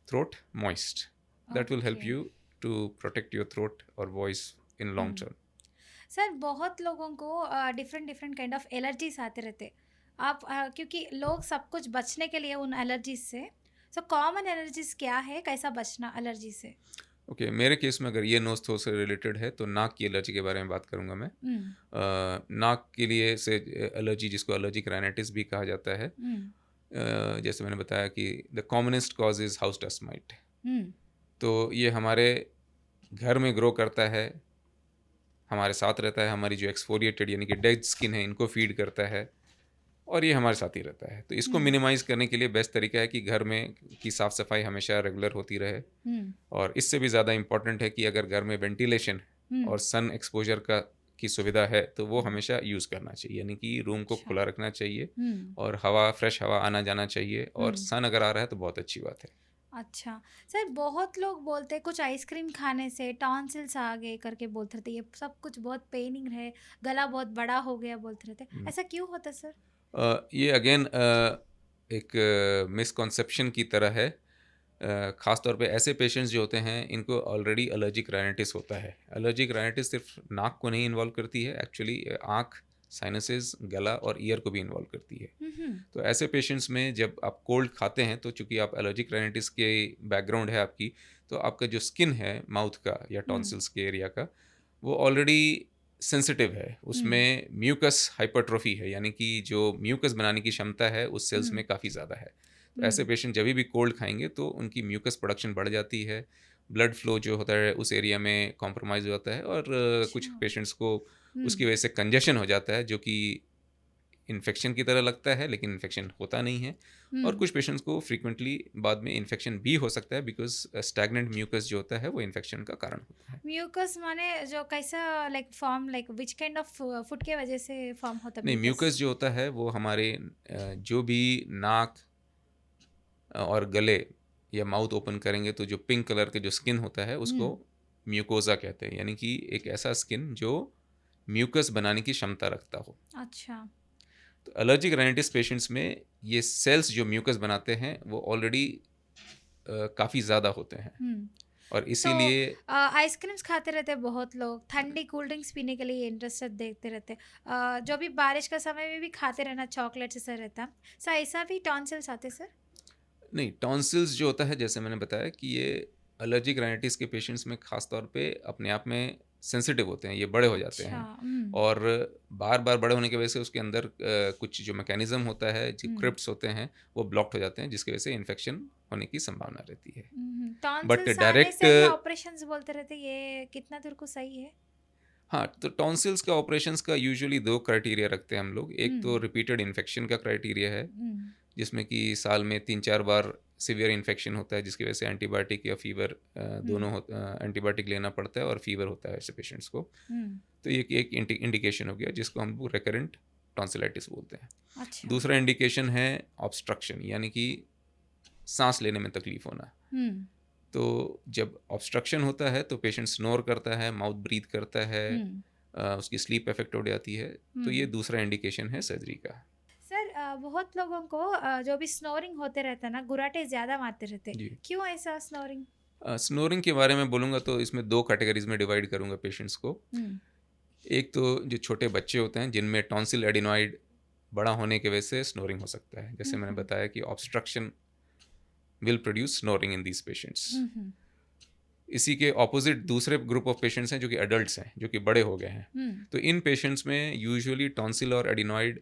throat moist. That will help Okay. you to protect your throat or voice in long term. Sir बहुत लोगों को different different kind of allergies आते रहते। आप क्योंकि लोग सब कुछ बचने के लिए उन एलर्जीज से, सो कॉमन एलर्जीज क्या है, कैसा बचना एलर्जी से? ओके, मेरे केस में अगर ये नोज थ्रोट से रिलेटेड है तो नाक की एलर्जी के बारे में बात करूंगा मैं। नाक के लिए से एलर्जी, जिसको एलर्जिक राइनाइटिस भी कहा जाता है, जैसे मैंने बताया कि the commonest cause is house dust might. तो ये हमारे घर में ग्रो करता है, हमारे साथ रहता है, हमारी जो एक्सफोलिएटेड यानी कि डेड स्किन है इनको फीड करता है और ये हमारे साथ ही रहता है। तो इसको मिनिमाइज़ करने के लिए बेस्ट तरीका है कि घर में की साफ़ सफाई हमेशा रेगुलर होती रहे। और इससे भी ज़्यादा इम्पॉर्टेंट है कि अगर घर में वेंटिलेशन और सन एक्सपोजर की सुविधा है तो वो हमेशा यूज़ करना चाहिए, यानी कि रूम को खुला रखना चाहिए और फ्रेश हवा आना जाना चाहिए। और सन अगर आ रहा है तो बहुत अच्छी बात है। अच्छा सर, बहुत लोग बोलते हैं कुछ आइसक्रीम खाने से टॉन्सिल्स आ गए करके बोलते रहते, ये सब कुछ बहुत पेनिंग है, गला बहुत बड़ा हो गया बोलते रहते, ऐसा क्यों होता सर? ये अगेन एक मिसकॉन्सेप्शन की तरह है। ख़ास तौर पे ऐसे पेशेंट्स जो होते हैं इनको ऑलरेडी एलर्जिक राइनाइटिस होता है। एलर्जिक राइनाइटिस सिर्फ नाक को नहीं इन्वॉल्व करती है, एक्चुअली आँख, साइनसेस, गला और ईयर को भी इन्वॉल्व करती है। तो ऐसे पेशेंट्स में जब आप कोल्ड खाते हैं तो चूंकि आप एलर्जिक राइनाइटिस के बैकग्राउंड है आपकी, तो आपका जो स्किन है माउथ का या टॉन्सिल्स के एरिया का, वो ऑलरेडी सेंसिटिव है, उसमें म्यूकस हाइपरट्रोफी है, यानी कि जो म्यूकस बनाने की क्षमता है उस सेल्स में काफ़ी ज़्यादा है। तो ऐसे पेशेंट जब भी कोल्ड खाएंगे तो उनकी म्यूकस प्रोडक्शन बढ़ जाती है, ब्लड फ्लो जो होता है उस एरिया में कॉम्प्रोमाइज़ हो जाता है और कुछ पेशेंट्स को उसकी वजह से कंजेशन हो जाता है, जो कि इन्फेक्शन की तरह लगता है लेकिन इन्फेक्शन होता नहीं है। और कुछ पेशेंट्स को फ्रीक्वेंटली बाद में इन्फेक्शन भी हो सकता है, बिकॉज स्टैग्नेंट म्यूकस जो होता है वो इन्फेक्शन का कारण होता है। म्यूकस माने जो कैसा like form, like which kind of food के वजह से फॉर्म होता है? नहीं, म्यूकस जो होता है वो हमारे जो भी नाक और गले या माउथ ओपन करेंगे तो जो पिंक कलर के जो स्किन होता है उसको म्यूकोजा कहते हैं, यानी कि एक ऐसा स्किन जो म्यूकस बनाने की क्षमता रखता हो। अच्छा। तो एलर्जिक राइनाइटिस पेशेंट्स में ये सेल्स जो म्यूकस बनाते हैं वो ऑलरेडी काफ़ी ज़्यादा होते हैं। और तो इसीलिए आइसक्रीम्स खाते रहते हैं बहुत लोग, ठंडी कोल्ड ड्रिंक्स पीने के लिए इंटरेस्टेड देखते रहते हैं। जो भी बारिश का समय में भी खाते रहना चॉकलेट्स ऐसा रहता है। सर ऐसा भी टॉन्सिल्स आते सर? नहीं, टॉन्सिल्स जो होता है जैसे मैंने बताया कि ये एलर्जिक राइनाइटिस के पेशेंट्स में ख़ास तौर पे अपने आप में सेंसिटिव होते हैं, ये बड़े हो जाते अच्छा। हैं और बार-बार बड़े होने की वजह से उसके अंदर कुछ जो मैकेनिज़्म होता है, जो क्रिप्ट्स होते हैं, वो ब्लॉक्ड हो जाते हैं जिसकी वजह से इन्फेक्शन होने की संभावना रहती है। बट टॉन्सिल्स आने डायरेक्ट से ही ऑपरेशंस बोलते रहते, ये कितना दूर को सही है? हाँ, तो टॉन्सिल्स का ऑपरेशंस का यूजुअली 2 क्राइटेरिया रखते हैं हम लोग। एक तो हम्म। रिपीटेड इन्फेक्शन का क्राइटेरिया है, हम्म। जिसमें कि साल में 3-4 बार सीवियर इन्फेक्शन होता है जिसकी वजह से एंटीबायोटिक या फीवर दोनों एंटीबायोटिक लेना पड़ता है और फीवर होता है ऐसे पेशेंट्स को। हम्म। तो ये एक इंडिकेशन हो गया जिसको हम लोग रिकरेंट टॉन्सिलाइटिस बोलते हैं। अच्छा। दूसरा इंडिकेशन है ऑब्स्ट्रक्शन, यानी कि सांस लेने में तकलीफ होना। हम्म। तो जब ऑब्स्ट्रक्शन होता है तो पेशेंट स्नोर करता है, माउथ ब्रीथ करता है, हम्म। उसकी स्लीप इफेक्ट हो जाती है। तो ये दूसरा इंडिकेशन है सर्जरी का। सर बहुत लोगों को जो भी स्नोरिंग होते रहता है ना, गुर्राटे ज़्यादा मारते रहते, जी। क्यों ऐसा स्नोरिंग? स्नोरिंग के बारे में बोलूँगा तो इसमें 2 कैटेगरीज में डिवाइड करूँगा पेशेंट्स को। एक तो जो छोटे बच्चे होते हैं जिनमें टॉन्सिल एडिनॉइड बड़ा होने की वजह से स्नोरिंग हो सकता है। जैसे मैंने बताया कि obstruction will produce snoring in these patients. इसी के ऑपोजिट दूसरे ग्रुप ऑफ पेशेंट्स हैं जो कि एडल्ट्स हैं, जो कि बड़े हो गए हैं। तो इन पेशेंट्स में यूजुअली टॉन्सिल और एडिनॉइड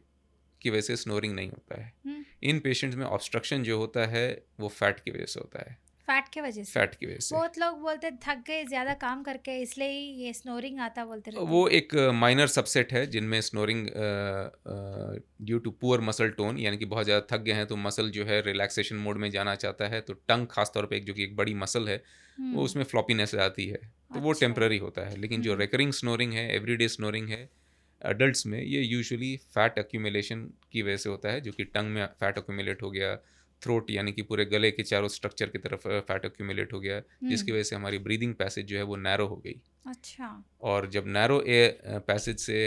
की वजह से स्नोरिंग नहीं होता है। इन पेशेंट्स में ऑब्स्ट्रक्शन जो होता है वो फैट की वजह से होता है। फैट की वजह से? फैट की वजह से। बहुत लोग बोलते थक गए ज़्यादा काम करके इसलिए ही ये स्नोरिंग आता बोलते रहते। वो एक माइनर सबसेट है जिनमें snoring due to poor muscle tone, यानी कि बहुत ज़्यादा थक गए हैं तो मसल जो है रिलैक्सेशन मोड में जाना चाहता है, तो टंग खास तौर पे जो कि एक बड़ी मसल है वो उसमें फ्लॉपीनेस आती है, तो वो अच्छा। टेम्पररी होता है। लेकिन जो रिकरिंग स्नोरिंग है, एवरीडे स्नोरिंग है एडल्ट्स में, ये यूजुअली फैट एक्यूमुलेशन की वजह से होता है, जो कि टंग में फैट एक्यूमुलेट हो गया, थ्रोट यानी कि पूरे गले के चारों स्ट्रक्चर की तरफ फैट एक्यूमुलेट हो गया, जिसकी वजह से हमारी ब्रीदिंग पैसेज जो है वो नैरो हो गई। अच्छा। और जब नैरो एयर पैसेज से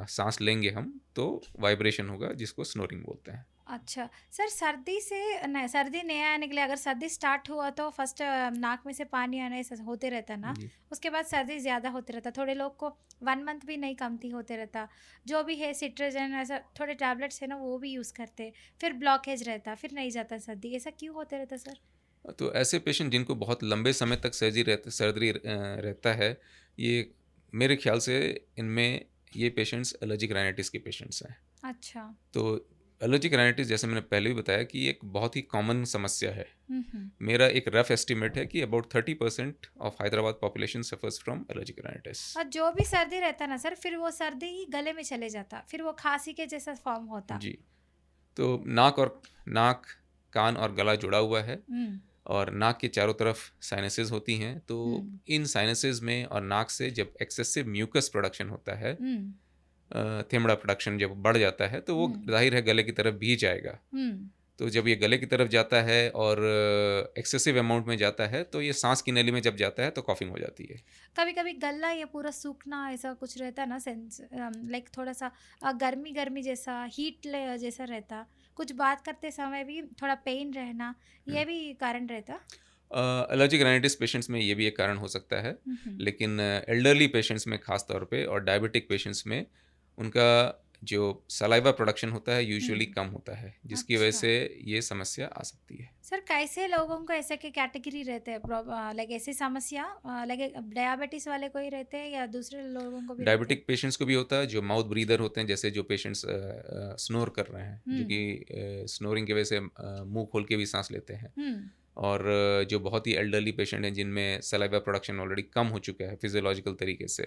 सांस लेंगे हम तो वाइब्रेशन होगा, जिसको स्नोरिंग बोलते हैं। अच्छा सर, सर्दी से नहीं, सर्दी नहीं आने के लिए अगर सर्दी स्टार्ट हुआ तो फर्स्ट नाक में से पानी आने से होते रहता ना, जी। उसके बाद सर्दी ज़्यादा होते रहता, थोड़े लोग को 1 मंथ भी नहीं कमती होते रहता, जो भी है सिट्राजिन ऐसा थोड़े टैबलेट्स है ना वो भी यूज़ करते, फिर ब्लॉकेज रहता, फिर नहीं जाता सर्दी, ऐसा क्यों होते रहता सर? तो ऐसे पेशेंट जिनको बहुत लंबे समय तक सर्दी रहता है, ये मेरे ख्याल से इनमें ये पेशेंट्स एलर्जिक राइनाइटिस के पेशेंट्स हैं। अच्छा। तो एलर्जिक राइनाइटिस जैसे मैंने पहले भी बताया कि एक बहुत ही कॉमन समस्या है। हम्म। मेरा एक रफ एस्टिमेट है कि about 30% of Hyderabad population suffers from allergic rhinitis. और जो भी सर्दी रहता ना सर, फिर वो सर्दी ही गले में चले जाता, फिर वो खांसी के जैसा फॉर्म होता। जी। तो नाक, कान और गला जुड़ा हुआ है और नाक के चारों तरफ साइनसेस होती हैं। तो इन साइनसेस में और नाक से जब एक्सेसिव म्यूकस प्रोडक्शन होता है, थेमड़ा प्रोडक्शन जब बढ़ जाता है, तो वो जाहिर है गले की तरफ भी जाएगा। तो जब ये गले की तरफ जाता है और एक्सेसिव अमाउंट में जाता है तो ये सांस की नली में जब जाता है तो कॉफिंग हो जाती है। कभी कभी गला ये पूरा सूखना ऐसा कुछ रहता है ना, सेंस लाइक थोड़ा सा गर्मी गर्मी जैसा, हीट जैसा रहता, कुछ बात करते समय भी थोड़ा पेन रहना, ये भी कारण रहता। एलर्जिक राइनाइटिस पेशेंट्स में ये भी एक कारण हो सकता है, लेकिन एल्डरली पेशेंट्स में खास तौर पे और डायबिटिक पेशेंट्स में उनका जो सलाइवा प्रोडक्शन होता है यूजुअली कम होता है, जिसकी वजह अच्छा। से ये समस्या आ सकती है। सर कैसे लोगों को ऐसे के कैटेगरी रहते हैं, लाइक ऐसी समस्या लाइक डायबिटीज वाले को ही रहते हैं या दूसरे लोगों को भी? डायबिटिक पेशेंट्स को भी होता है, जो माउथ ब्रीदर होते हैं, जैसे जो पेशेंट्स स्नोर कर रहे हैं, जो कि स्नोरिंग की वजह से मुंह खोल के भी सांस लेते हैं, और जो बहुत ही एल्डरली पेशेंट हैं जिनमें सलाइवा प्रोडक्शन ऑलरेडी कम हो चुका है फिजियोलॉजिकल तरीके से,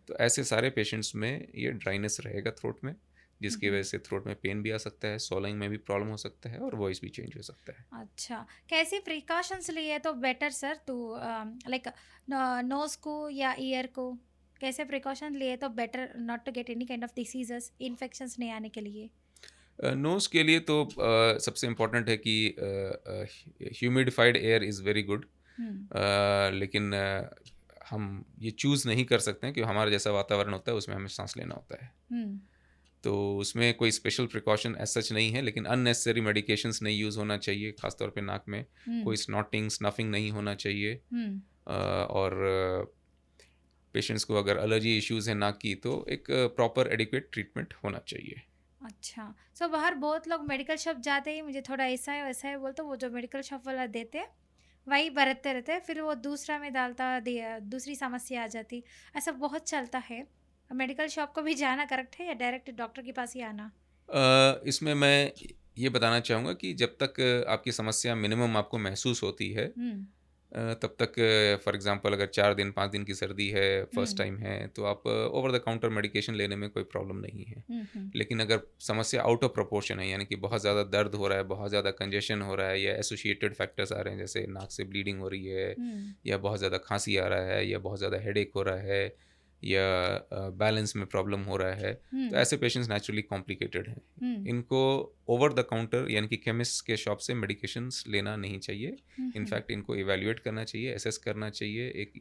तो ऐसे सारे पेशेंट्स में ये ड्राइनेस रहेगा थ्रोट में, जिसकी वजह से थ्रोट में पेन भी आ सकता है, सॉलोइंग में भी प्रॉब्लम हो सकता है और वॉइस भी चेंज हो सकता है। अच्छा, कैसे प्रिकॉशंस लिए तो बेटर सर, तो लाइक नोज को या ईयर को कैसे प्रिकॉशन लिए तो better, not to get any kind of diseases, infections नहीं आने के लिए? नोज़ के लिए तो सबसे इम्पोर्टेंट है कि humidified air is very good, लेकिन हम ये चूज़ नहीं कर सकते हैं कि हमारा जैसा वातावरण होता है उसमें हमें सांस लेना होता है। तो उसमें कोई स्पेशल प्रिकॉशन एज सच नहीं है, लेकिन अननेसेसरी मेडिकेशंस नहीं यूज़ होना चाहिए, खासतौर पे नाक में कोई स्नॉटिंग स्नफिंग नहीं होना चाहिए, और पेशेंट्स को अगर एलर्जी इश्यूज है नाक की तो एक प्रॉपर एडिक्वेट ट्रीटमेंट होना चाहिए। अच्छा, सो बाहर बहुत लोग मेडिकल शॉप जाते ही मुझे थोड़ा ऐसा है वैसा है बोलते, वो जो मेडिकल शॉप वाला देते हैं, वही बरतते रहते हैं, फिर वो दूसरा में डालता दिया दूसरी समस्या आ जाती। ऐसा बहुत चलता है। मेडिकल शॉप को भी जाना करेक्ट है या डायरेक्ट डॉक्टर के पास ही आना? इसमें मैं ये बताना चाहूँगा कि जब तक आपकी समस्या मिनिमम आपको महसूस होती है, हुँ, तब तक फॉर एग्जांपल अगर 4 दिन 5 दिन की सर्दी है, फर्स्ट हुँ, टाइम है, तो आप ओवर द काउंटर मेडिकेशन लेने में कोई प्रॉब्लम नहीं है। हुँ, हुँ, लेकिन अगर समस्या आउट ऑफ प्रोपोर्शन है, यानी कि बहुत ज़्यादा दर्द हो रहा है, बहुत ज़्यादा कंजेशन हो रहा है, या एसोसिएटेड फैक्टर्स आ रहे हैं जैसे नाक से ब्लीडिंग हो रही है, हुँ, या बहुत ज़्यादा खांसी आ रहा है, या बहुत ज़्यादा हेडेक हो रहा है, या बैलेंस में प्रॉब्लम हो रहा है, तो हुँ, ऐसे पेशेंट्स नेचुरली कॉम्प्लिकेटेड हैं। हुँ, इनको ओवर द काउंटर यानी कि केमिस्ट के शॉप से मेडिकेशंस लेना नहीं चाहिए। हुँ, हुँ। इनफैक्ट इनको इवैल्यूएट करना चाहिए, एसेस करना चाहिए एक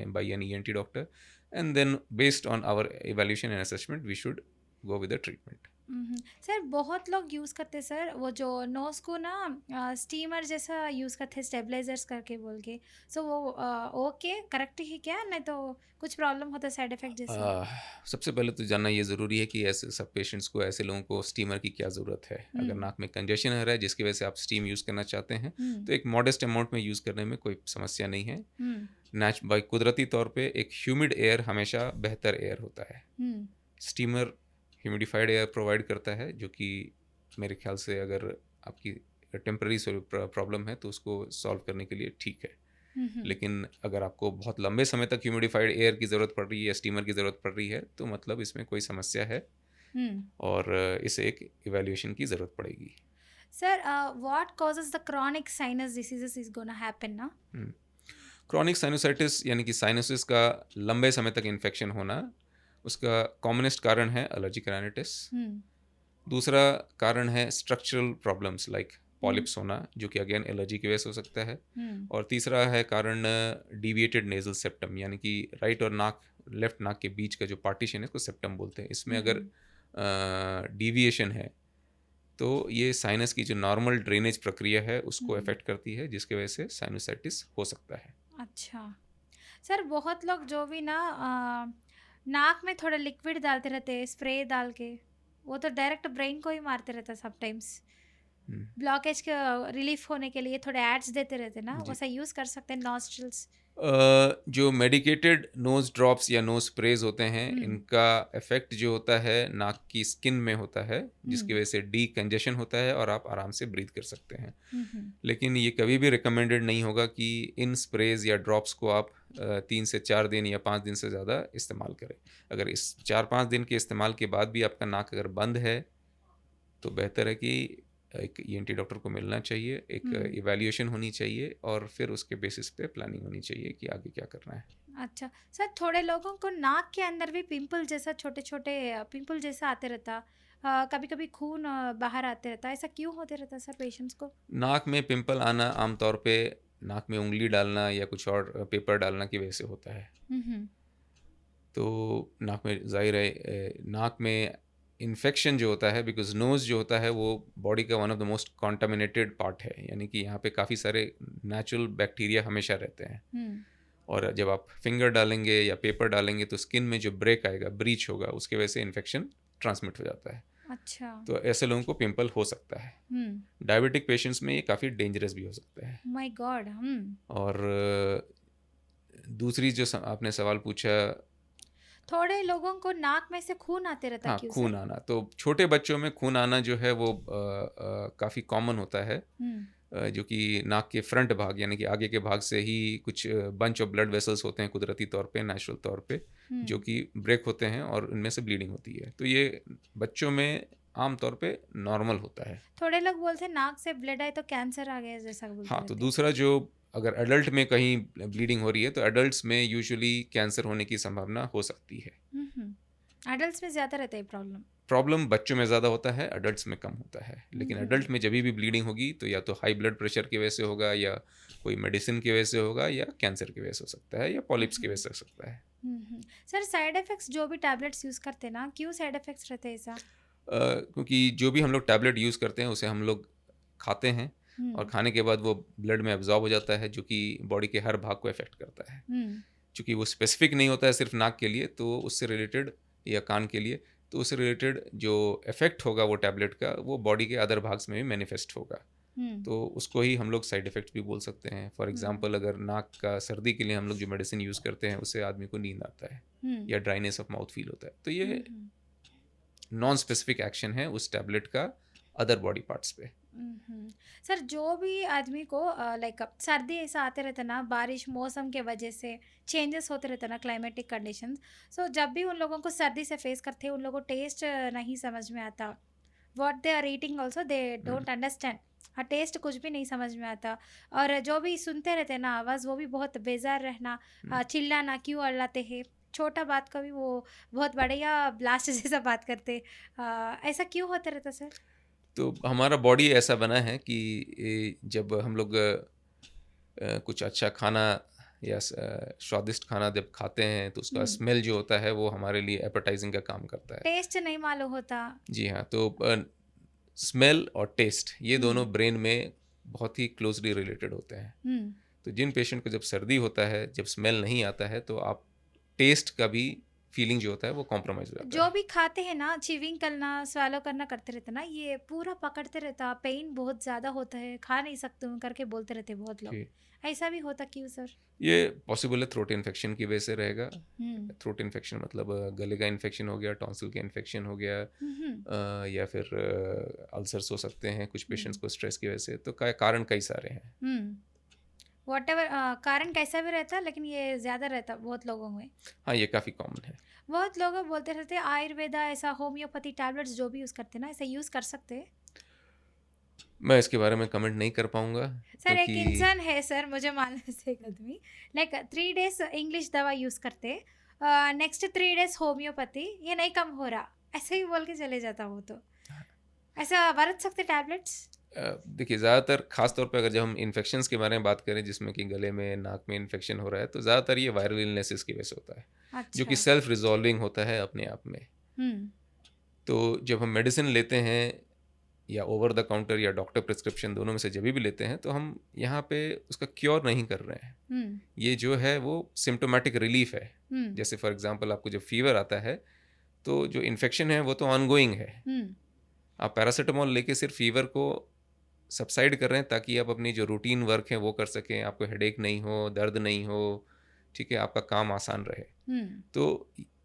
by an ENT doctor, and then based on our evaluation and assessment we should go with the treatment. उहुँ। सर बहुत लोग यूज़ करते हैं सर वो जो नोज़ को ना स्टीमर जैसा यूज़ करते हैं स्टेबलाइज़र्स करके बोल के। सो वो ओके करेक्ट ही क्या? नहीं तो कुछ प्रॉब्लम होता है साइड इफ़ेक्ट जैसे? आह, सबसे पहले तो जानना ये ज़रूरी है कि ऐसे सब पेशेंट्स को, ऐसे लोगों को स्टीमर की क्या ज़रूरत है। हुँ, अगर नाक में कंजेशन हो रहा है जिसकी वजह से आप स्टीम यूज़ करना चाहते हैं, हुँ, तो एक मॉडेस्ट अमाउंट में यूज़ करने में कोई समस्या नहीं है। हुँ, बाय कुदरती तौर पे एक ह्यूमिड एयर हमेशा बेहतर एयर होता है। हुँ, स्टीमर ह्यूमिडिफाइड एयर प्रोवाइड करता है, जो कि मेरे ख्याल से अगर आपकी टेम्पररी प्रॉब्लम है तो उसको सॉल्व करने के लिए ठीक है। हुँ, हुँ, लेकिन अगर आपको बहुत लंबे समय तक ह्यूमिडिफाइड एयर की ज़रूरत पड़ रही है या स्टीमर की ज़रूरत पड़ रही है, तो मतलब इसमें कोई समस्या है हुँ। और इसे एक इवैल्यूएशन की ज़रूरत पड़ेगी। Sir what causes the chronic sinus diseases is gonna happen ना? क्रॉनिक साइनोसाइटिस यानी कि साइनसिस का लंबे समय तक इन्फेक्शन होना, उसका कॉमनेस्ट कारण है एलर्जिक राइनाइटिस। हुँ, दूसरा कारण है स्ट्रक्चरल प्रॉब्लम्स लाइक हुँ, पॉलिप्स होना, जो कि अगेन एलर्जी की वजह से हो सकता है। हुँ, और तीसरा है कारण डिविएटेड नेजल सेप्टम, यानी कि राइट और नाक, लेफ्ट नाक के बीच का जो पार्टीशन है उसको सेप्टम बोलते हैं। इसमें हुँ, अगर हुँ। डिविएशन है तो ये साइनस की जो नॉर्मल ड्रेनेज प्रक्रिया है उसको हुँ, अफेक्ट करती है, जिसकी वजह से साइनोसाइटिस हो सकता है। अच्छा। सर बहुत लोग जो भी ना नाक में थोड़ा लिक्विड डालते रहते हैं स्प्रे डाल के, वो तो डायरेक्ट ब्रेन को ही मारते रहता है समटाइम्स। हम्म, ब्लॉकेज का रिलीफ होने के लिए थोड़े एड्स देते रहते हैं ना, जी। वैसा यूज़ कर सकते हैं नॉस्ट्रल्स? जो मेडिकेटेड नोज ड्रॉप्स या नोज स्प्रेज होते हैं, हुँ, इनका इफेक्ट जो होता है नाक की स्किन में होता है, जिसकी हुँ, वजह से डी कंजेशन होता है और आप आराम से ब्रीथ कर सकते हैं। हुँ, हुँ, लेकिन ये कभी भी रिकमेंडेड नहीं होगा कि इन स्प्रेज या ड्रॉप्स को आप 3 से 4 दिन या 5 दिन से ज़्यादा इस्तेमाल करें। अगर इस 4-5 दिन के इस्तेमाल के बाद भी आपका नाक अगर बंद है, तो बेहतर है कि एक ईएनटी डॉक्टर को मिलना चाहिए, एक हुँ। इवैल्यूएशन होनी चाहिए और फिर उसके बेसिस पे प्लानिंग होनी चाहिए कि आगे क्या करना है। अच्छा, सर थोड़े लोगों को नाक के अंदर भी पिंपल जैसा छोटे-छोटे पिंपल जैसा आते रहता। कभी-कभी खून बाहर आते रहता, ऐसा क्यों होते रहता सर पेशेंट्स को? नाक में पिंपल आना आमतौर पे नाक में उँगली डालना या कुछ और पेपर डालना की वजह से होता है। हुँ, हुँ, तो नाक में ज़ाहिर है नाक में इन्फेक्शन जो होता है, बिकॉज़ नोज़ जो होता है वो बॉडी का one of the most contaminated part है, यानी कि यहाँ पे काफ़ी सारे नेचुरल बैक्टीरिया हमेशा रहते हैं। हुँ, और जब आप फिंगर डालेंगे या पेपर डालेंगे तो स्किन में जो ब्रेक आएगा, ब्रीच होगा, उसकी वजह से इन्फेक्शन ट्रांसमिट हो जाता है। अच्छा। तो ऐसे लोगों को पिंपल हो सकता है। हुँ, डायबिटिक पेशेंट्स में ये काफ़ी डेंजरस भी हो सकता है। My god! हुँ। और दूसरी जो आपने सवाल पूछा, थोड़े लोगों को नाक में से खून आते रहता हाँ, क्यों सर? खून आना, तो छोटे बच्चों में खून आना जो है वो काफ़ी कॉमन होता है। हुँ, जो कि नाक के फ्रंट भाग यानी कि आगे के भाग से ही कुछ बंच ऑफ ब्लड वेसल्स होते हैं कुदरती तौर पे, नेचुरल तौर पे, जो हुँ, कि ब्रेक होते हैं और उनमें से ब्लीडिंग होती है। तो ये बच्चों में आम तौर पे नॉर्मल होता है। थोड़े लोग बोलते हैं नाक से ब्लड आए तो कैंसर आ गया जैसा बोलते हाँ, तो रहते हैं। दूसरा जो अगर एडल्ट में कहीं ब्लीडिंग हो रही है तो एडल्ट्स में यूजुअली कैंसर होने की संभावना हो सकती है। हुँ, हुँ। एडल्ट्स में ज़्यादा रहता है ये प्रॉब्लम। प्रॉब्लम बच्चों में ज़्यादा होता है, एडल्ट्स में कम होता है। हुँ, लेकिन हुँ, एडल्ट में जभी भी ब्लीडिंग होगी तो या तो हाई ब्लड प्रेशर की वजह से होगा, या कोई मेडिसिन की वजह से होगा, या कैंसर की वजह से हो सकता है, या हुँ, पॉलिप्स की वजह हुँ, से हो सकता है। हुँ, हुँ। सर साइड इफ़ेक्ट्स जो भी टैबलेट्स यूज़ करते हैं ना, क्यों साइड इफ़ेक्ट्स रहते हैं ऐसा? क्योंकि जो भी हम लोग टैबलेट यूज़ करते हैं उसे हम लोग खाते हैं, और खाने के बाद वो ब्लड में एब्जॉर्ब हो जाता है, जो कि बॉडी के हर भाग को अफेक्ट करता है। चूँकि वो स्पेसिफिक नहीं होता है सिर्फ नाक के लिए, तो उससे रिलेटेड, या कान के लिए, तो उससे रिलेटेड जो इफेक्ट होगा वो टैबलेट का, वो बॉडी के अदर भाग्स में भी मैनिफेस्ट होगा। तो उसको ही हम लोग साइड इफ़ेक्ट्स भी बोल सकते हैं। फॉर एग्जांपल, अगर नाक का सर्दी के लिए हम लोग जो मेडिसिन यूज़ करते हैं, उससे आदमी को नींद आता है या ड्राइनेस ऑफ माउथ फील होता है, तो ये नॉन स्पेसिफिक एक्शन है उस टैबलेट का अदर बॉडी पार्ट्स पे। सर जो भी आदमी को लाइक सर्दी ऐसा आते रहता ना, बारिश मौसम के वजह से चेंजेस होते रहता ना, क्लाइमेटिक कंडीशंस, सो जब भी उन लोगों को सर्दी से फेस करते हैं, उन लोगों को टेस्ट नहीं समझ में आता, what they are eating also they don't understand, हाँ टेस्ट कुछ भी नहीं समझ में आता, और जो भी सुनते रहते हैं ना आवाज़, वो भी बहुत बेजार रहना, चिल्लाना, क्यों अल्लाते हैं, छोटा बात को भी वो बहुत बढ़िया ब्लास्ट जैसा बात करते, ऐसा क्यों होता रहता सर? तो हमारा बॉडी ऐसा बना है कि जब हम लोग कुछ अच्छा खाना या स्वादिष्ट खाना जब खाते हैं, तो उसका स्मेल जो होता है वो हमारे लिए एपेटाइजिंग का काम करता है। टेस्ट नहीं मालूम होता। जी हाँ, तो स्मेल और टेस्ट ये दोनों ब्रेन में बहुत ही क्लोजली रिलेटेड होते हैं। तो जिन पेशेंट को जब सर्दी होता है, जब स्मेल नहीं आता है, तो आप टेस्ट का भी फीलिंग जो होता है वो कॉम्प्रोमाइज हो जाता जो है। भी खाते हैं ना, चिविंग करना, स्वैलो करना करते रहते ना, ये पूरा पकड़ते रहता, पेन बहुत ज़्यादा होता है, खा नहीं सकते हूँ करके बोलते रहते बहुत लोग, जी, ऐसा भी होता क्यों सर? ये पॉसिबल है थ्रोट इन्फेक्शन की वजह से रहेगा। थ्रोट इन्फेक्शन मतलब गले का इन्फेक्शन हो गया, टॉन्सिल का इन्फेक्शन हो गया, या फिर अल्सर्स हो सकते हैं कुछ पेशेंट्स को स्ट्रेस की वजह से। तो कारण कई सारे हैं। वॉट एवर कारण कैसा भी रहता, लेकिन ये ज़्यादा रहता बहुत लोगों में। हाँ, ये काफ़ी कॉमन है। बहुत लोग बोलते रहते आयुर्वेदा, ऐसा होम्योपैथी टैबलेट्स जो भी यूज़ करते ना, ऐसा यूज़ कर सकते हैं? मैं इसके बारे में कमेंट नहीं कर पाऊंगा, सर एक क्योंकि इंसान है सर, मुझे मालूम है से एक आदमी लाइक 3 डेज इंग्लिश दवा यूज़ करते, नेक्स्ट 3 डेज होम्योपैथी, ये नहीं कम हो रहा, ऐसे ही बोल के चले जाता हो, तो ऐसा बरत सकते टैबलेट्स? देखिए, ज़्यादातर ख़ास तौर पे अगर जब हम इन्फेक्शंस के बारे में बात करें, जिसमें कि गले में, नाक में इन्फेक्शन हो रहा है, तो ज़्यादातर ये वायरल इलनेसेस की वजह से होता है, जो कि अच्छा। सेल्फ रिजॉल्विंग होता है अपने आप में। तो जब हम मेडिसिन लेते हैं, या ओवर द काउंटर या डॉक्टर प्रिस्क्रिप्शन, दोनों में से जब भी लेते हैं, तो हम यहाँ पे उसका क्योर नहीं कर रहे हैं। ये जो है वो सिम्टोमेटिक रिलीफ है। जैसे फॉर एग्जांपल, आपको जब फीवर आता है, तो जो इन्फेक्शन है वो तो ऑनगोइंग है। आप पैरासीटामोल लेके सिर्फ फीवर को सबसाइड कर रहे हैं, ताकि आप अपनी जो रूटीन वर्क है वो कर सकें, आपको हेडेक नहीं हो, दर्द नहीं हो, ठीक है, आपका काम आसान रहे। तो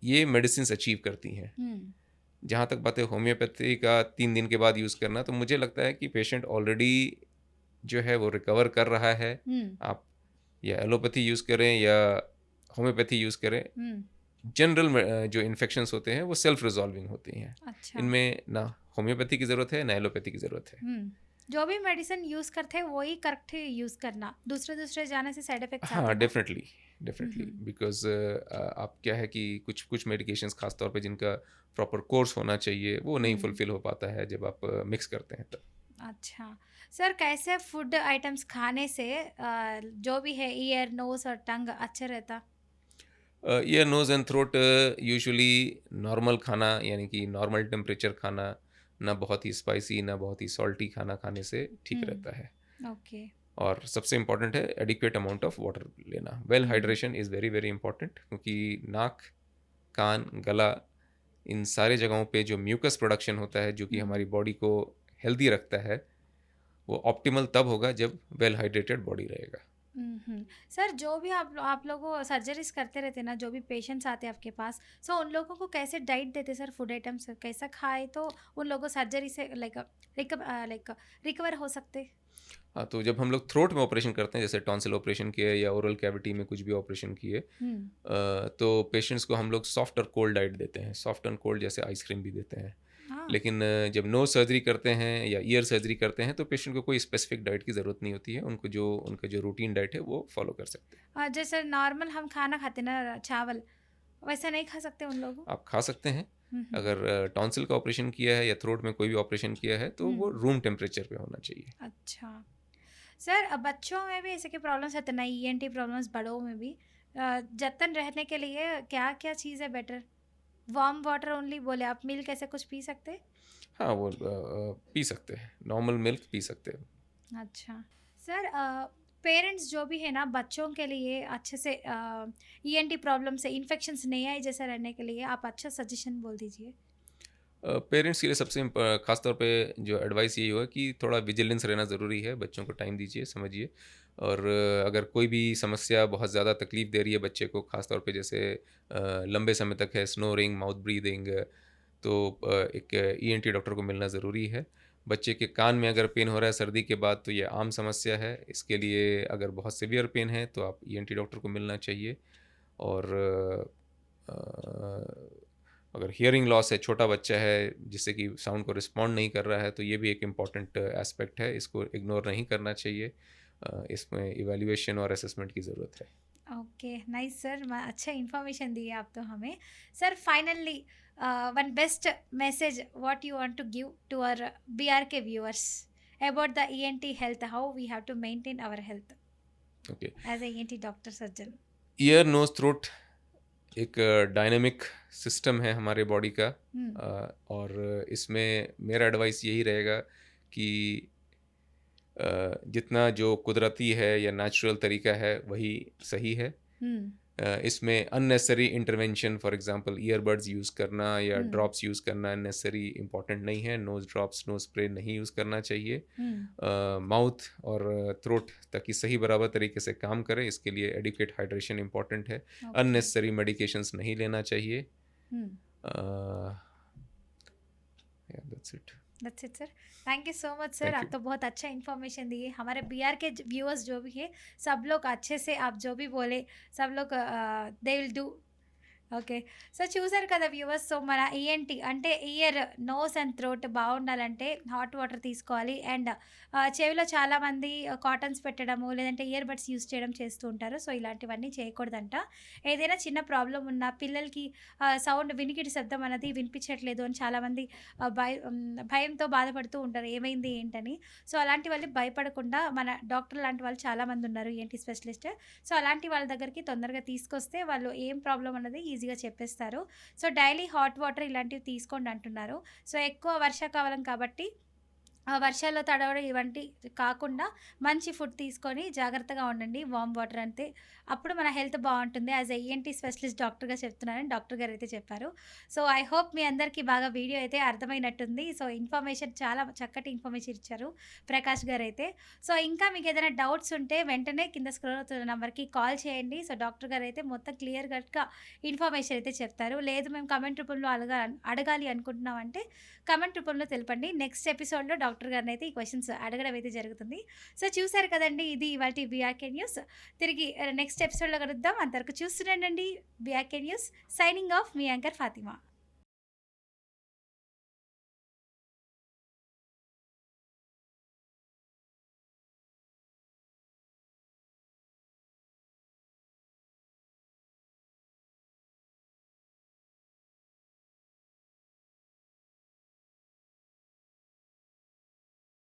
ये मेडिसिन अचीव करती हैं। जहाँ तक बात है होम्योपैथी का 3 दिन के बाद यूज़ करना, तो मुझे लगता है कि पेशेंट ऑलरेडी जो है वो रिकवर कर रहा है। आप या एलोपैथी यूज़ करें या होम्योपैथी यूज़ करें, जनरल जो इन्फेक्शंस होते हैं वो सेल्फ रिजॉल्विंग होती हैं। अच्छा। इनमें ना होम्योपैथी की ज़रूरत है, ना एलोपैथी की ज़रूरत है। जो भी मेडिसिन यूज़ करते हैं वही करेक्ट यूज़ करना, दूसरे जाने से साइड इफेक्ट्स आते हाँ, हैं ना? डेफिनेटली बिकॉज आप क्या है कि कुछ मेडिकेशंस खास तौर पे जिनका प्रॉपर कोर्स होना चाहिए, वो नहीं फुलफिल हो पाता है जब आप मिक्स करते हैं तब। अच्छा। सर कैसे फूड आइटम्स खाने से जो भी है ईयर, नोज़ और टंग अच्छा रहता? Ear, nose and throat usually normal खाना, यानी कि नॉर्मल टेम्परेचर खाना, ना बहुत ही स्पाइसी ना बहुत ही सॉल्टी खाना खाने से ठीक रहता है। ओके। और सबसे इम्पॉर्टेंट है एडिक्वेट अमाउंट ऑफ वाटर लेना। Well hydration is very very important, क्योंकि नाक, कान, गला, इन सारे जगहों पे जो म्यूकस प्रोडक्शन होता है, जो कि हमारी बॉडी को हेल्दी रखता है, वो ऑप्टिमल तब होगा जब वेल हाइड्रेटेड बॉडी रहेगा। सर जो भी आप लोगों सर्जरीज करते रहते ना, जो भी पेशेंट्स आते हैं आपके पास, सो उन लोगों को कैसे डाइट देते सर, फूड आइटम्स कैसा खाए तो उन लोगों सर्जरी से लाइक रिकवर हो सकते? हाँ, तो जब हम लोग थ्रोट में ऑपरेशन करते हैं, जैसे टॉन्सिल ऑपरेशन किए या ओरल कैविटी में कुछ भी ऑपरेशन किए, तो पेशेंट्स को हम लोग सॉफ्ट और कोल्ड डाइट देते हैं। सॉफ्ट एंड कोल्ड जैसे आइसक्रीम भी देते हैं। हाँ। लेकिन जब नोज सर्जरी करते हैं या ईयर सर्जरी करते हैं, तो पेशेंट को कोई स्पेसिफिक डाइट की ज़रूरत नहीं होती है। उनका जो रूटीन डाइट है वो फॉलो कर सकते हैं। जैसे नॉर्मल हम खाना खाते ना, चावल, वैसा नहीं खा सकते उन लोगों? आप खा सकते हैं। अगर टॉन्सिल का ऑपरेशन किया है या थ्रोट में कोई भी ऑपरेशन किया है, तो वो रूम टेम्परेचर पे होना चाहिए। अच्छा। सर बच्चों में भी ऐसे के प्रॉब्लम्स होते ना, ईएनटी प्रॉब्लम्स, बड़ों में भी जतन रहने के लिए क्या क्या चीज़ है बेटर? वार्म वाटर ओनली बोले आप, मिल्क ऐसे कुछ पी सकते? हाँ, वो पी सकते हैं, नॉर्मल मिल्क पी सकते हैं। अच्छा। सर पेरेंट्स जो भी है ना बच्चों के लिए अच्छे से ईएनटी प्रॉब्लम से इन्फेक्शंस नहीं आए जैसे रहने के लिए आप अच्छा सजेशन बोल दीजिए। पेरेंट्स के लिए सबसे ख़ास तौर पे जो एडवाइस यही होगा कि थोड़ा विजिलेंस रहना ज़रूरी है, बच्चों को टाइम दीजिए, समझिए। और अगर कोई भी समस्या बहुत ज़्यादा तकलीफ़ दे रही है बच्चे को, ख़ास तौर पे जैसे लंबे समय तक है, स्नोरिंग, माउथ ब्रीदिंग, तो एक ईएनटी डॉक्टर को मिलना ज़रूरी है। बच्चे के कान में अगर पेन हो रहा है सर्दी के बाद तो ये आम समस्या है, इसके लिए अगर बहुत सीवियर पेन है तो आप ईएनटी डॉक्टर को मिलना चाहिए। और अगर हियरिंग लॉस है, छोटा बच्चा है जिससे कि साउंड को रिस्पॉन्ड नहीं कर रहा है, तो ये भी एक इम्पॉर्टेंट एस्पेक्ट है, इसको इग्नोर नहीं करना चाहिए। इसमें इवैल्यूएशन और असेसमेंट की ज़रूरत है। ओके, नाइस सर, अच्छा इन्फॉर्मेशन दी है आप तो हमें। Sir finally one best message what you want to give to our BRK viewers about the ENT health, how we have to maintain our health okay, as a ENT doctor surgeon. Ear, nose, throat एक dynamic system है हमारे body का। और इसमें मेरा advice यही रहेगा कि जितना जो कुदरती है या नेचुरल तरीका है वही सही है। इसमें unnecessary intervention, for example earbuds use करना या ड्रॉप्स यूज़ करना अननेसेसरी इंपॉर्टेंट नहीं है। नोज़ ड्रॉप्स, नोज़ स्प्रे नहीं यूज़ करना चाहिए। माउथ और थ्रोट ताकि सही बराबर तरीके से काम करें, इसके लिए एडिक्वेट हाइड्रेशन इंपॉर्टेंट है। अननेसेसरी मेडिकेशंस नहीं लेना चाहिए। That's it. That's it sir, thank you so much sir, thank आप यू। तो बहुत अच्छा इन्फॉर्मेशन दिए हमारे बीआर के व्यूअर्स जो भी है सब लोग अच्छे से आप जो भी बोले सब लोग they will do. Okay. So, చూసారు కదా వ్యూవర్స్. సో, మన ఈఎన్‌టి అంటే ఇయర్, నోస్ అండ్ థ్రోట్ బాగుండాలంటే హాట్ వాటర్ తీసుకోవాలి. అండ్ చెవిలో చాలామంది కాటన్స్ పెట్టడము, లేదంటే ఇయర్ బడ్స్ యూజ్ చేయడం చేస్తూ ఉంటారు. సో, ఇలాంటివన్నీ చేయకూడదంట. ఏదైనా చిన్న ప్రాబ్లమ్ ఉన్నా పిల్లలకి సౌండ్ వినికిడి శబ్దం అనేది వినిపించట్లేదు అని చాలామంది భయంతో బాధపడుతూ ఉంటారు. ఏమైంది ఏంటని. సో, అలాంటి వాళ్ళు భయపడకుండా మన డాక్టర్ లాంటి వాళ్ళు చాలామంది ఉన్నారు ఈఎన్‌టి స్పెషలిస్ట్. సో, అలాంటి వాళ్ళ దగ్గరికి తొందరగా తీసుకొస్తే వాళ్ళు ఏం ప్రాబ్లమ్ అన్నది ఈజీగా చెప్పేస్తారు. సో, డైలీ హాట్ వాటర్ ఇలాంటివి తీసుకోండి అంటున్నారు. సో, ఎక్కువ వర్షాకాలం కాబట్టి వర్షాల్లో తడవడం ఇవంటి కాకుండా మంచి ఫుడ్ తీసుకొని జాగ్రత్తగా ఉండండి. వార్మ్ వాటర్ అంతే. అప్పుడు మన హెల్త్ బావుంటుంది. యాజ్ ఎ ఈఎన్‌టి స్పెషలిస్ట్ డాక్టర్‌గా చెప్తున్నానని డాక్టర్ గారైతే చెప్పారు. సో, ఐ హోప్ మీ అందరికీ బాగా వీడియో అయితే అర్థమైనట్టుంది. సో, ఇన్ఫర్మేషన్ చాలా చక్కటి ఇన్ఫర్మేషన్ ఇచ్చారు ప్రకాష్ గారైతే. సో, ఇంకా మీకేదైనా డౌట్స్ ఉంటే వెంటనే కింద స్క్రోల్ అవుతున్న నంబర్‌కి కాల్ చేయండి. సో, డాక్టర్ గారైతే మొత్తం క్లియర్ కట్‌గా ఇన్ఫర్మేషన్ అయితే చెప్తారు. లేదు మేము కామెంట్ రూపంలో అడగాలి అనుకుంటున్నామంటే కామెంట్ రూపంలో తెలపండి. నెక్స్ట్ ఎపిసోడ్‌లో డాక్టర్ గారినైతే ఈ క్వెషన్స్ అడగడం అయితే జరుగుతుంది. సో, చూసారు కదండీ, ఇది ఇవాల్టి బీఆర్‌కే న్యూస్. తిరిగి నెక్స్ట్ ఎపిసోడ్‌లో కలుద్దాం. అంతవరకు చూస్తూనే ఉండండి బీఆర్‌కే న్యూస్. సైనింగ్ ఆఫ్ మీ యాంకర్ ఫాతిమా.